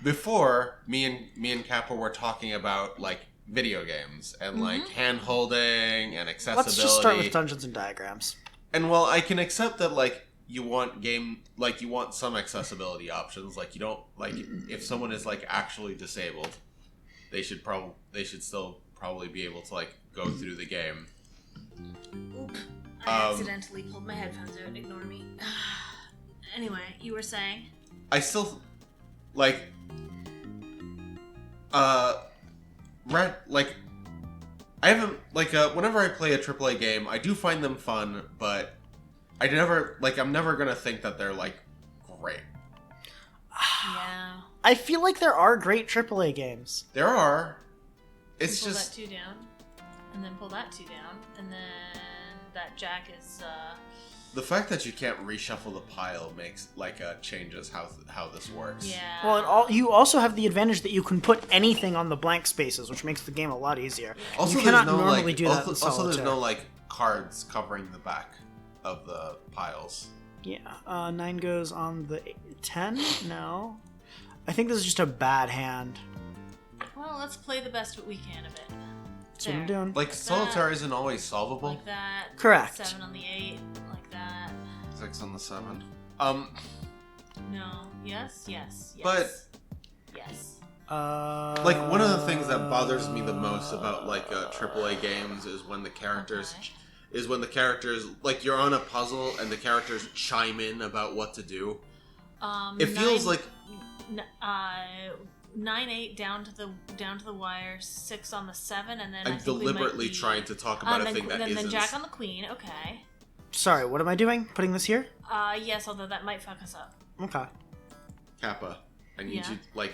Before, me and Kappa were talking about like video games and like hand holding and accessibility. Let's just start with Dungeons and Diagrams. And while I can accept that like you want some accessibility options, like you don't like if someone is like actually disabled, they should still probably be able to like go through the game. Oop. I accidentally pulled my headphones out. Ignore me. Anyway, you were saying? I still like I haven't whenever I play a AAA game, I do find them fun, but I'm never gonna think that they're like great. Yeah. I feel like there are great AAA games. There are. It's pull just that 2 down, and then pull that 2 down, and then that jack is the fact that you can't reshuffle the pile makes changes how this works. yeah. Well, you also have the advantage that you can put anything on the blank spaces, which makes the game a lot easier. Also, you cannot there's no normally do that in also there's solitaire. no like cards covering the back of the piles. Yeah, 9 goes on the 10? No. I think this is just a bad hand. Well, let's play the best we can of it. That's what I'm doing. Like solitaire isn't always solvable. Like that. Correct. 7 on the 8. Like that. 6 on the 7. No. Yes. Yes. Yes. But yes. like one of the things that bothers me the most about like AAA games is when the characters like you're on a puzzle and the characters chime in about what to do. It feels like 9-8 down to the wire, 6 on the 7, and then I'm I think deliberately trying to talk about a thing that then isn't. jack on the queen. Okay. Sorry, what am I doing? Putting this here? Yes, although that might fuck us up. Okay. Kappa, I need Yeah. you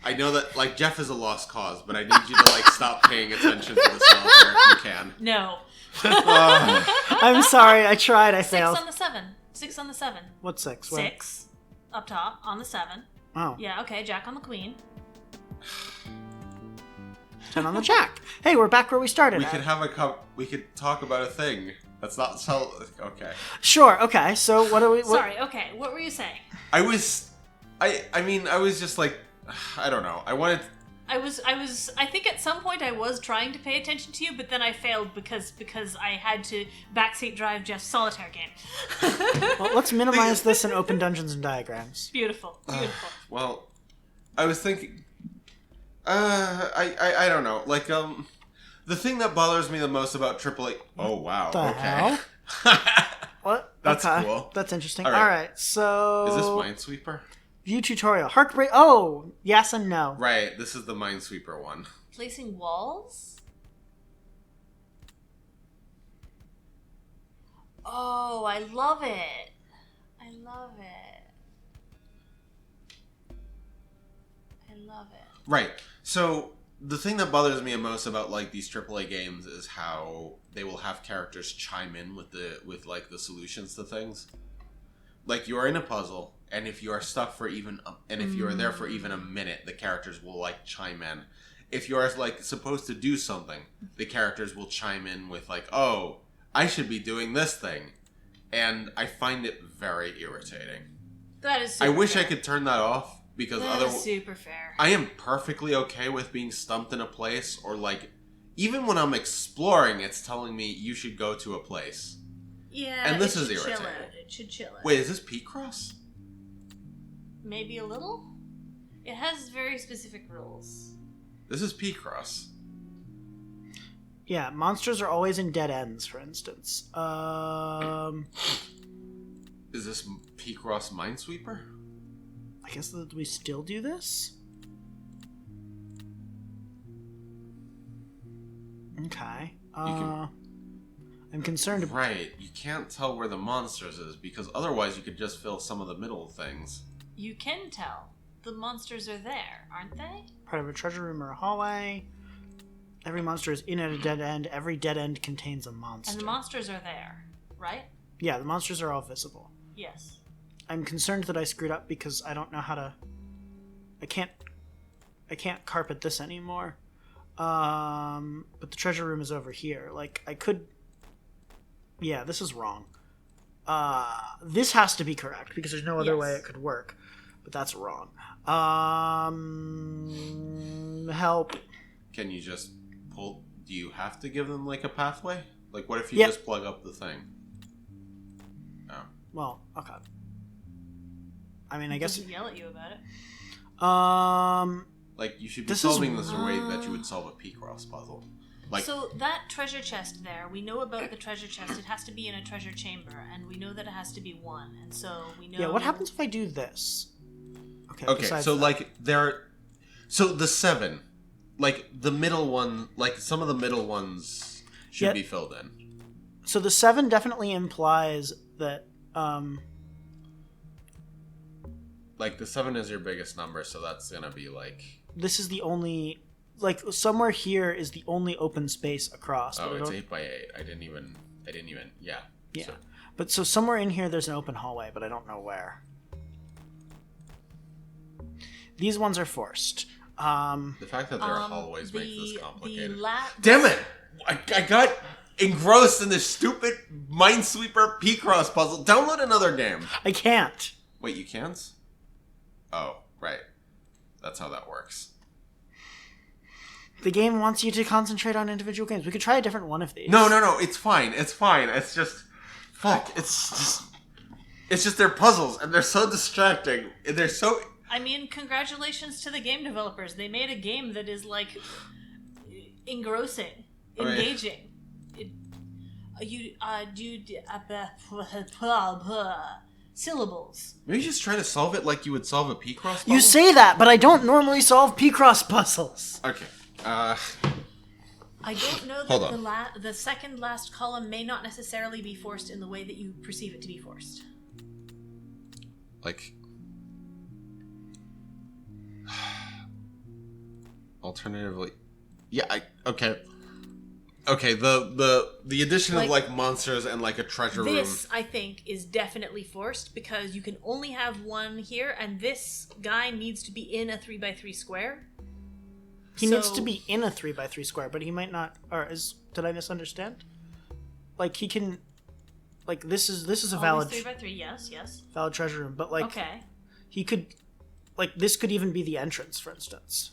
I know that like Jeff is a lost cause, but I need you to like stop paying attention to the solitaire if you can. No. I'm sorry, I tried, I 6 failed. on the 7. 6 on the 7. What's 6? Where? 6 up top on the 7. Oh, Yeah. Okay. Jack on the queen. 10 on the jack. Hey, we're back where we started. We could have we could talk about a thing. That's not okay. Sure, okay, so what are we... Sorry. Okay. What were you saying? I was just like I don't know. I think at some point I was trying to pay attention to you, but then I failed because I had to backseat drive Jeff's solitaire game. Well, let's minimize this and open Dungeons and Diagrams. Beautiful. Well, I was thinking I don't know. Like the thing that bothers me the most about AAA. Oh wow. The okay. What? That's okay. cool. That's interesting. All right. Alright, so... Is this Minesweeper? View tutorial. Heartbreak... Oh! Yes and no. Right, this is the Minesweeper one. Placing walls? Oh, I love it. I love it. I love it. Right. So the thing that bothers me most about like these AAA games is how they will have characters chime in with the solutions to things. Like you are in a puzzle, and if you are stuck for if you are there for even a minute, the characters will like chime in. If you are like supposed to do something, the characters will chime in with like, "Oh, I should be doing this thing," and I find it very irritating. That is super I wish fair. I could turn that off because That is otherwise. super fair. I am perfectly okay with being stumped in a place or like even when I'm exploring, it's telling me you should go to a place. Yeah, And this it is should irritating. chill out. It should chill out. Wait, is this P-Cross? Maybe a little? It has very specific rules. This is P-Cross. Yeah, monsters are always in dead ends, for instance. Is this P-Cross Minesweeper? I guess that we still do this? Okay. can- I'm concerned about... Right, you can't tell where the monsters is, because otherwise you could just fill some of the middle things. You can tell. The monsters are there, aren't they? Part of a treasure room or a hallway. Every monster is in at a dead end. Every dead end contains a monster. And the monsters are there, right? Yeah, the monsters are all visible. Yes. I'm concerned that I screwed up because I don't know how to... I can't carpet this anymore. But the treasure room is over here. Like, I could... Yeah, this is wrong. This has to be correct because there's no other way it could work. But that's wrong. Help. Can you just pull... Do you have to give them, like, a pathway? Like, what if you Yep. just plug up the thing? Oh. Well, okay. I mean, I guess... Doesn't yell at you about it. Like, you should be This is- solving this in a way that you would solve a P-Cross puzzle. Like, So that treasure chest there, we know about the treasure chest. It has to be in a treasure chamber, and we know that it has to be one. And so we know... Yeah, what happens if I do this? okay, besides so, that. like, So, the 7. Like, the middle one... Like, some of the middle ones should Yeah. be filled in. So the 7 definitely implies that... Like, the 7 is your biggest number, so that's gonna be, like... this is the only... Like, somewhere here is the only open space across. Oh, but I it's don't- 8 by 8. I didn't even... Yeah. Yeah. So, But so somewhere in here there's an open hallway, but I don't know where. These ones are forced. the fact that there are hallways makes this complicated. Damn it! I got engrossed in this stupid Minesweeper P-Cross puzzle. Download another game. I can't. Wait, you can't? Oh, right. That's how that works. The game wants you to concentrate on individual games. We could try a different one of these. No, it's fine. It's fine. It's just... Fuck. It's just they're puzzles, and they're so distracting. And they're so... I mean, congratulations to the game developers. They made a game that is, like, engrossing, Right. engaging. Syllables. Maybe just try to solve it like you would solve a P-Cross puzzle? You say that, but I don't normally solve P-Cross puzzles. Okay. I don't know Hold that on. the second last column may not necessarily be forced in the way that you perceive it to be forced. Like... Alternatively... Yeah, okay. Okay, the addition of, like, monsters and, like, a treasure room... This, I think, is definitely forced because you can only have one here, and this guy needs to be in a 3x3 square. He So- needs to be in a 3x3 square, but he might not... Did I misunderstand? Like, he can... Like, this is a valid... Always 3x3, yes. valid treasure room, but, like... Okay. He could... Like, this could even be the entrance, for instance.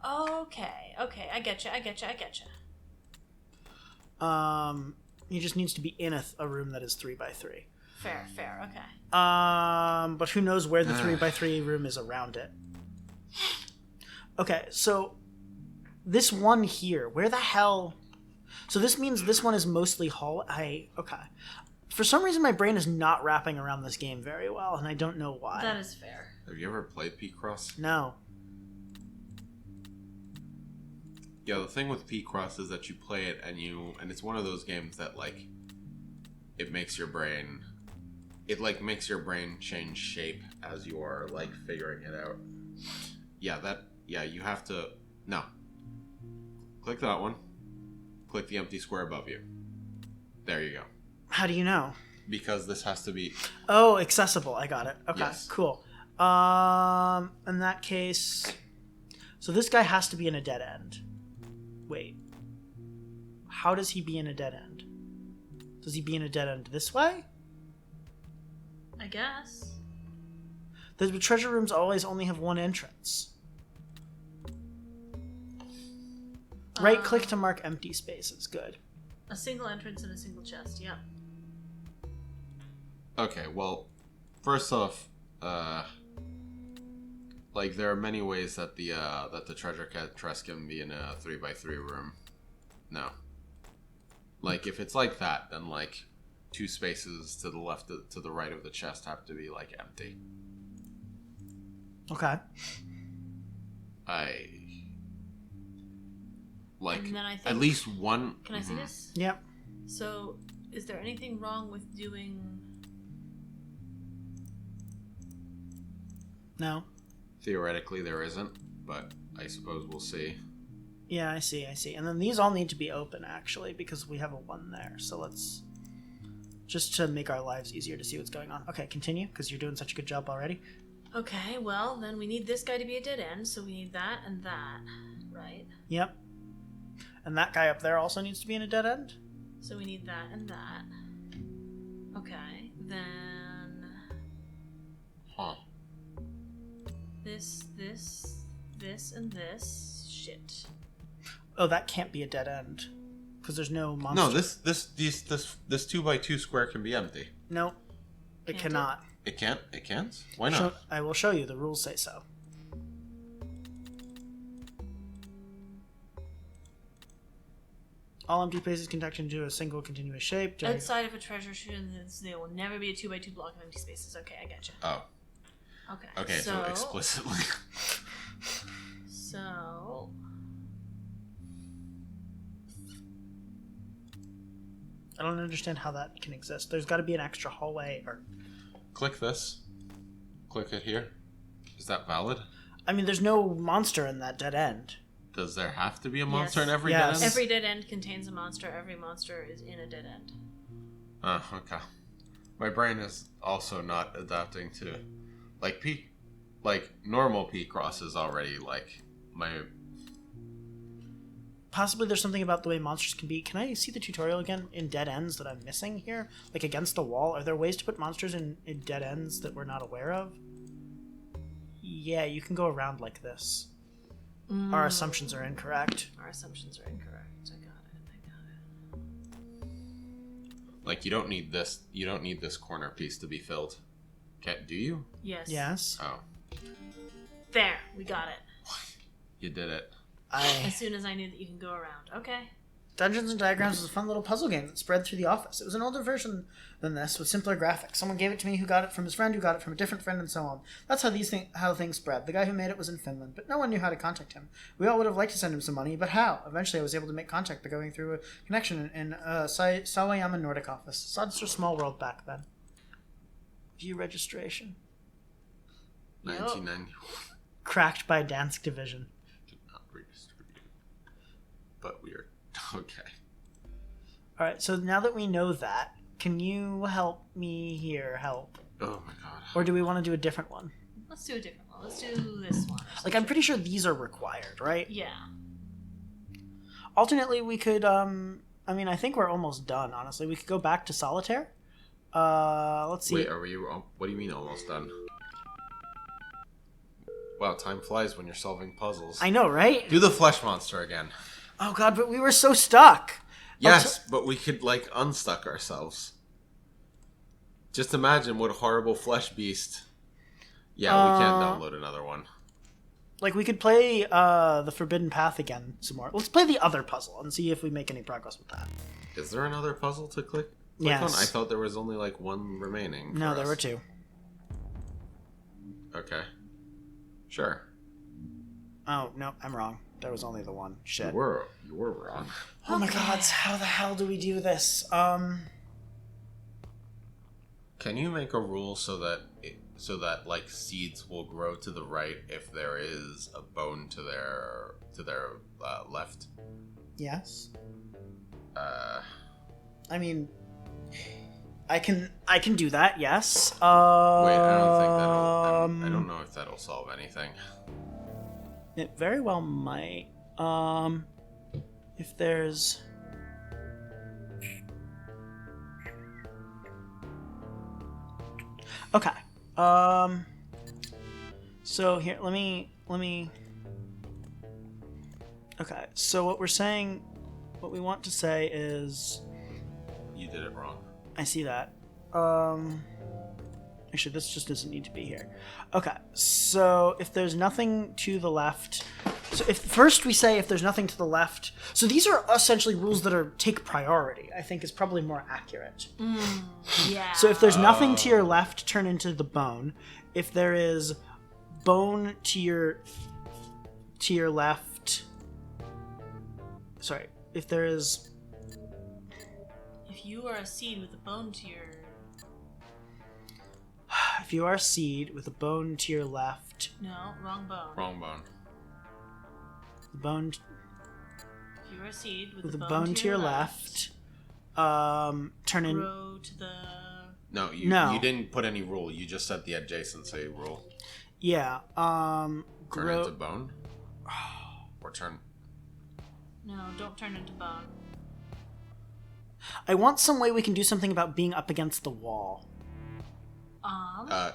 Okay, I getcha. He just needs to be in a room that is 3x3. Fair, okay. But who knows where the 3x3 room is around it. Okay, so this one here, where the hell... So this means this one is mostly okay. For some reason, my brain is not wrapping around this game very well, and I don't know why. That is fair. Have you ever played P-Cross? No. Yeah, the thing with P-Cross is that you play it and it's one of those games that, like, it makes your brain... It, like, makes your brain change shape as you are, like, figuring it out. Yeah, you have to... No. Click that one. Click the empty square above you. There you go. How do you know? Because this has to be... Oh, accessible. I got it. Okay, Yes. cool. In that case... So this guy has to be in a dead end. Wait. How does he be in a dead end? Does he be in a dead end this way? I guess. The treasure rooms always only have one entrance. Right click to mark empty spaces. Good. A single entrance and a single chest. Yep. Okay, well, first off, like there are many ways that the treasure chest can be in a 3x3 room. No. Like if it's like that, then like 2 spaces to the left to the right of the chest have to be like empty. Okay. And then I think, at least one. Can I see this? Yep. So, is there anything wrong with doing? No. Theoretically, there isn't, but I suppose we'll see. Yeah, I see. And then these all need to be open, actually, because we have a 1 there. So let's... Just to make our lives easier to see what's going on. Okay, continue, because you're doing such a good job already. Okay, well, then we need this guy to be a dead end, so we need that and that, right? Yep. And that guy up there also needs to be in a dead end? So we need that and that. Okay, then... Huh. This, and this. Shit. Oh, that can't be a dead end. Because there's no monster. No, this 2x2 square can be empty. No, it Can't cannot. It can't? It can't? Why not? I will show you. The rules say so. All empty spaces conduct into a single continuous shape. Outside of a treasure chest, there will never be a 2x2 block of empty spaces. Okay, I gotcha. Oh. Okay. Okay, so explicitly. So... I don't understand how that can exist. There's got to be an extra hallway. Or Click this. Click it here. Is that valid? I mean, there's no monster in that dead end. Does there have to be a monster Yes. in every Yes. dead end? Every dead end contains a monster. Every monster is in a dead end. Oh, okay. My brain is also not adapting to... Like, normal P-Cross is already, like, my... Possibly there's something about the way monsters can be. Can I see the tutorial again in dead ends that I'm missing here? Like against the wall? Are there ways to put monsters in dead ends that we're not aware of? Yeah, you can go around like this. Our assumptions are incorrect. Our assumptions are incorrect. I got it. Like, you don't need this corner piece to be filled. Do you? Yes. Yes. Oh. There, we got it. You did it. As soon as I knew that you can go around. Okay. Dungeons and Diagrams was a fun little puzzle game that spread through the office. It was an older version than this with simpler graphics. Someone gave it to me who got it from his friend, who got it from a different friend, and so on. That's how things spread. The guy who made it was in Finland, but no one knew how to contact him. We all would have liked to send him some money, but how? Eventually I was able to make contact by going through a connection in Sawayama Nordic office. Such a small world back then. View registration. 1990. Cracked by Dansk Division. Did not redistribute. But we are... Okay. Alright, so now that we know that, can you help me here help? Oh my god. Or do we want to do a different one? Let's do a different one. Let's do this one. Like, I'm pretty sure these are required, right? Yeah. Alternately, we could, I mean, I think we're almost done, honestly. We could go back to Solitaire. Let's see. Wait, are we... What do you mean almost done? Wow, time flies when you're solving puzzles. I know, right? Do the flesh monster again. Oh god, but we were so stuck. Yes, but we could, like, unstuck ourselves. Just imagine what a horrible flesh beast. Yeah, we can't download another one. Like, we could play the Forbidden Path again some more. Let's play the other puzzle and see if we make any progress with that. Is there another puzzle to click Yes. on? I thought there was only, like, one remaining. No, for there us. were 2. Okay. Sure. Oh, no, I'm wrong. There was only the one. Shit. You were wrong. Oh my god, how the hell do we do this? Can you make a rule so that like seeds will grow to the right if there is a bone to their left? Yes. I I mean, I can do that. Yes. wait. I don't think that'll. I don't know if that'll solve anything. It very well might. If there's. Okay. So here, let me. Okay, so what we want to say is, You did it wrong. I see that. Actually, this just doesn't need to be here. Okay, so if there's nothing to the left, so if first we say if there's nothing to the left, so these are essentially rules that are take priority. I think is probably more accurate. Yeah. So if there's nothing to your left, turn into the bone. If there is bone to your left, sorry. If there is, if you are a seed with a bone to your, if you are a seed with a bone to your left, no, wrong bone. Wrong bone. the bone If you are a seed with a bone to your left, turn in. grow to the. No, you didn't put any rule. You just set the adjacency rule. Yeah. Turn Grow. into bone? Or turn... No, don't turn into bone. I want some way we can do something about being up against the wall.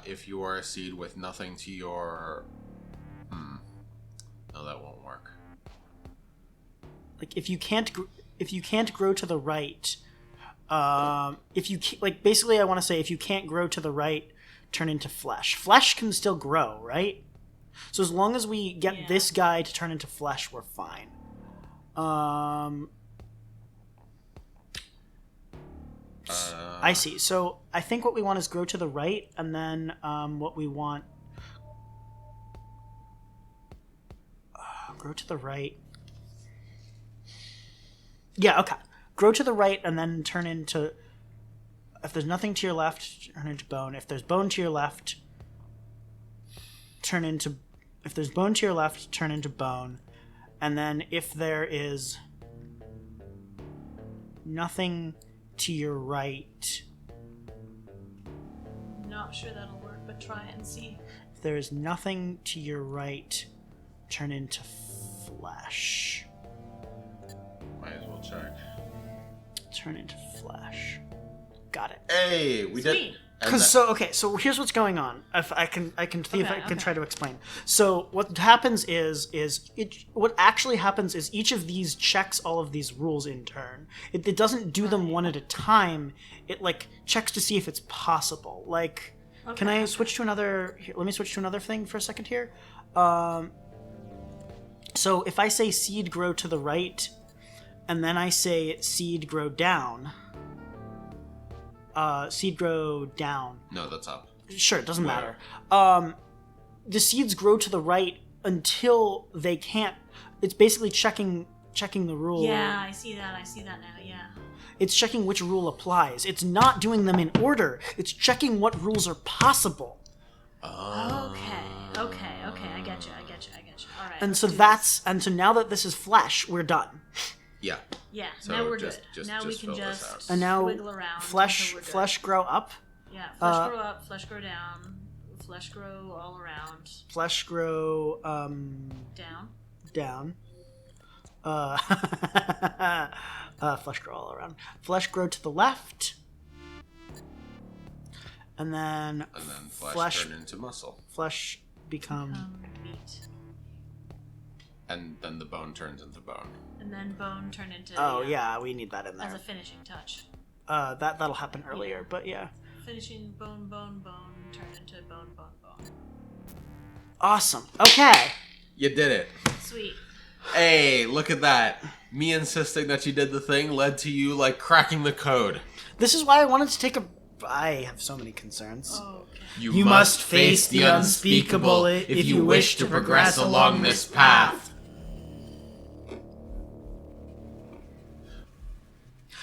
If you are a seed with nothing to your... No, that won't work. Like if you can't grow to the right, basically I want to say if you can't grow to the right, turn into flesh. Flesh can still grow, right? So as long as we get this guy to turn into flesh, we're fine. I see. So I think what we want is grow to the right, and then what we want... grow to the right. Yeah, okay. Grow to the right, and then turn into... If there's nothing to your left, turn into bone. If there's bone to your left, turn into... If there's bone to your left, turn into bone. And then if there is nothing to your right... Not sure that'll work, but try it and see. If there is nothing to your right, turn into flesh. Might as well check. Turn into flesh. Got it. Hey, we Sweet. did... Because so here's what's going on. If I can see if I can Okay. try to explain. So what happens is what actually happens is each of these checks all of these rules in turn. It doesn't do them one at a time. It like checks to see if it's possible. Like, can I switch to another? Here, let me switch to another thing for a second here. So if I say seed grow to the right, and then I say seed grow down. Seed grow down. No, that's up. Sure, it doesn't Where? matter. The seeds grow to the right until they can't. It's basically checking the rule. Yeah, I see that now, yeah. It's checking which rule applies. It's not doing them in order. It's checking what rules are possible. Okay, I get you. All right. And let's so do now that this is flesh, we're done. Yeah. this. Yeah, So now we're just- good. just- now we just can fill this just out. And now wiggle around. flesh until we're good. flesh grow up. Yeah, flesh grow up, flesh grow down, flesh grow all around, Flesh grow down. down. Flesh grow all around. Flesh grow to the left. And then Flesh turn into muscle. flesh become Meat. And then the bone turns into bone. And then bone turn into. Oh yeah, we need that in As a there. finishing touch. That'll happen earlier, but yeah. Finishing bone, turn into bone. Awesome. Okay. You did it. Sweet. Hey, look at that. Me insisting that you did the thing led to you, like, cracking the code. This is why I wanted to take a I have so many concerns. Okay. You must face the unspeakable if you wish to progress along this path.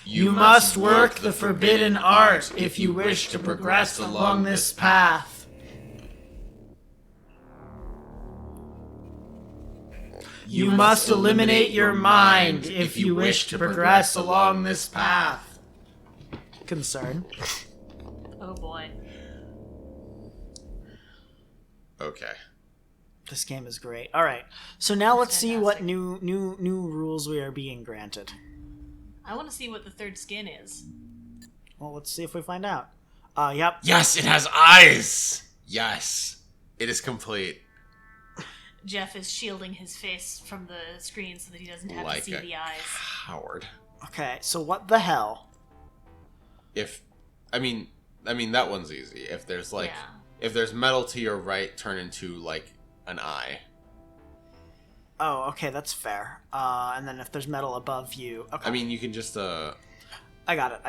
You must work the forbidden art if you wish to progress along this path. You must eliminate your mind if you wish to progress along this path. Concern. Oh boy. Okay. This game is great. All right. So now let's see what fantastic. new rules we are being granted. I want to see what the third skin is. Well, let's see if we find out. Yep. Yes, it has eyes! Yes. It is complete. Jeff is shielding his face from the screen so that he doesn't have Like to see a the eyes. coward. Okay, so what the hell? I mean that one's easy. If there's like Yeah. if there's metal to your right, turn into like an eye. Oh, okay, that's fair. And then if there's metal above you, okay. I mean, you can just I got it.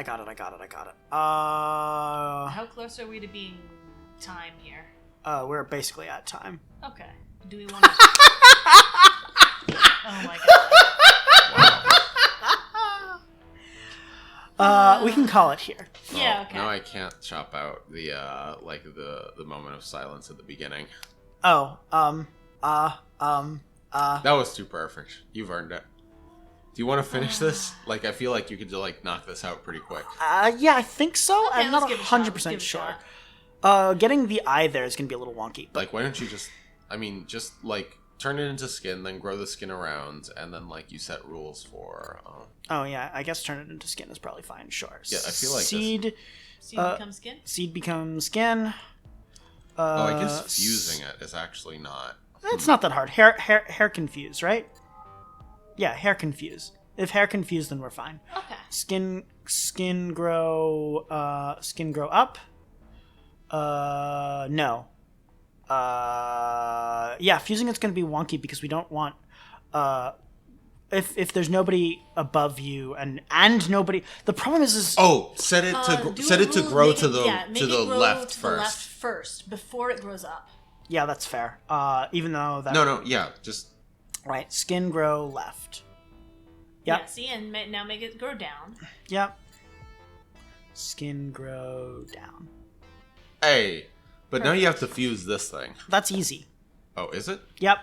How close are we to being time here? We're basically at time. Okay. Do we want to? Oh my god. We can call it here. Yeah. Okay. Now I can't chop out the like the moment of silence at the beginning. Oh, That was too perfect. You've earned it. Do you want to finish this? Like, I feel like you could like knock this out pretty quick. yeah, I think so. Okay, I'm let's not give it a shot. 100% sure. Getting the eye there is going to be a little wonky. But Like, why don't you just like turn it into skin, then grow the skin around, and then like you set rules for. oh yeah, I guess turn it into skin is probably fine. Sure. Yeah, I feel like this- seed. Seed becomes skin. Seed becomes skin. I guess fusing it is actually not. It's not that hard. Hair confuse, right? Yeah, hair confuse. If hair confuse, then we're fine. Okay. Skin grow up. No. Yeah, fusing it's going to be wonky because we don't want if there's nobody above you and nobody. The problem is Oh, set it to grow to the make it grow left to first. the left first before it grows up. yeah, that's fair. Even though that No, yeah, just right, skin grow left. Yep. Yeah. See, and now make it grow down. Yep. Skin grow down. hey. But now you have to fuse this thing. That's easy. Oh, is it? Yep.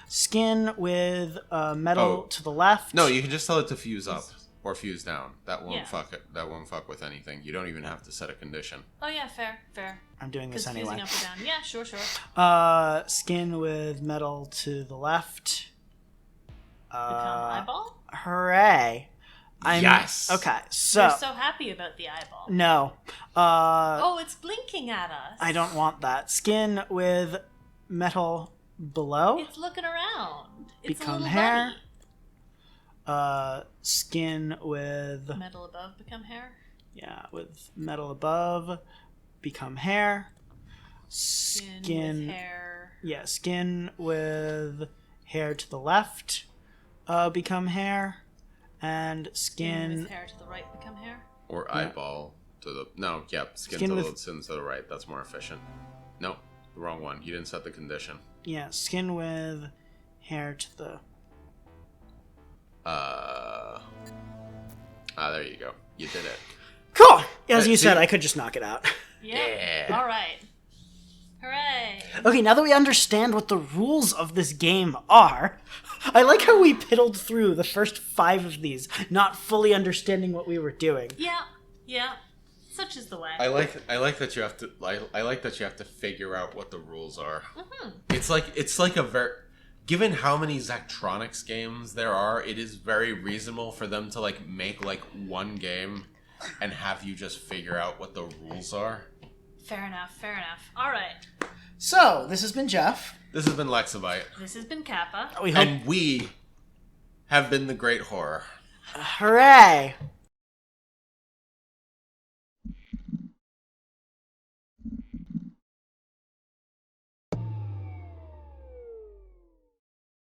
Skin with metal Oh. to the left. No, you can just tell it to fuse up or fuse down. That won't Yeah. fuck it. That won't fuck with anything. You don't even have to set a condition. Oh yeah, fair. I'm doing this Because anyway. fusing up or down. Yeah, sure. Skin with metal to the left. Become eyeball. Hooray. Yes. Okay, so You're so happy about the eyeball. no. Oh, it's blinking at us. I don't want that. Skin with metal below. It's looking around. It's Become a little hair. bunny. Skin with Metal above become hair. with metal above become hair. Skin with hair. Yeah, skin with hair to the left become hair. And Skin with hair to the right become hair. Or eyeball to the skin Skin to with- the right. That's more efficient. No, the wrong one. You didn't set the condition. Yeah, skin with hair to the... There you go. You did it. Cool! As Hey, you said, see- I could just knock it out. Yeah. Yeah. All right. Hooray. Okay, now that we understand what the rules of this game are, I like how we piddled through the first 5 of these, not fully understanding what we were doing. Yeah. Such is the way. I like that you have to. I like that you have to figure out what the rules are. Mm-hmm. It's like a very. Given how many Zachtronics games there are, it is very reasonable for them to like make like one game and have you just figure out what the rules are. Fair enough. All right. So, this has been Jeff. This has been Lexabyte, This has been Kappa. We hope... and we have been the Great Horror. Hooray!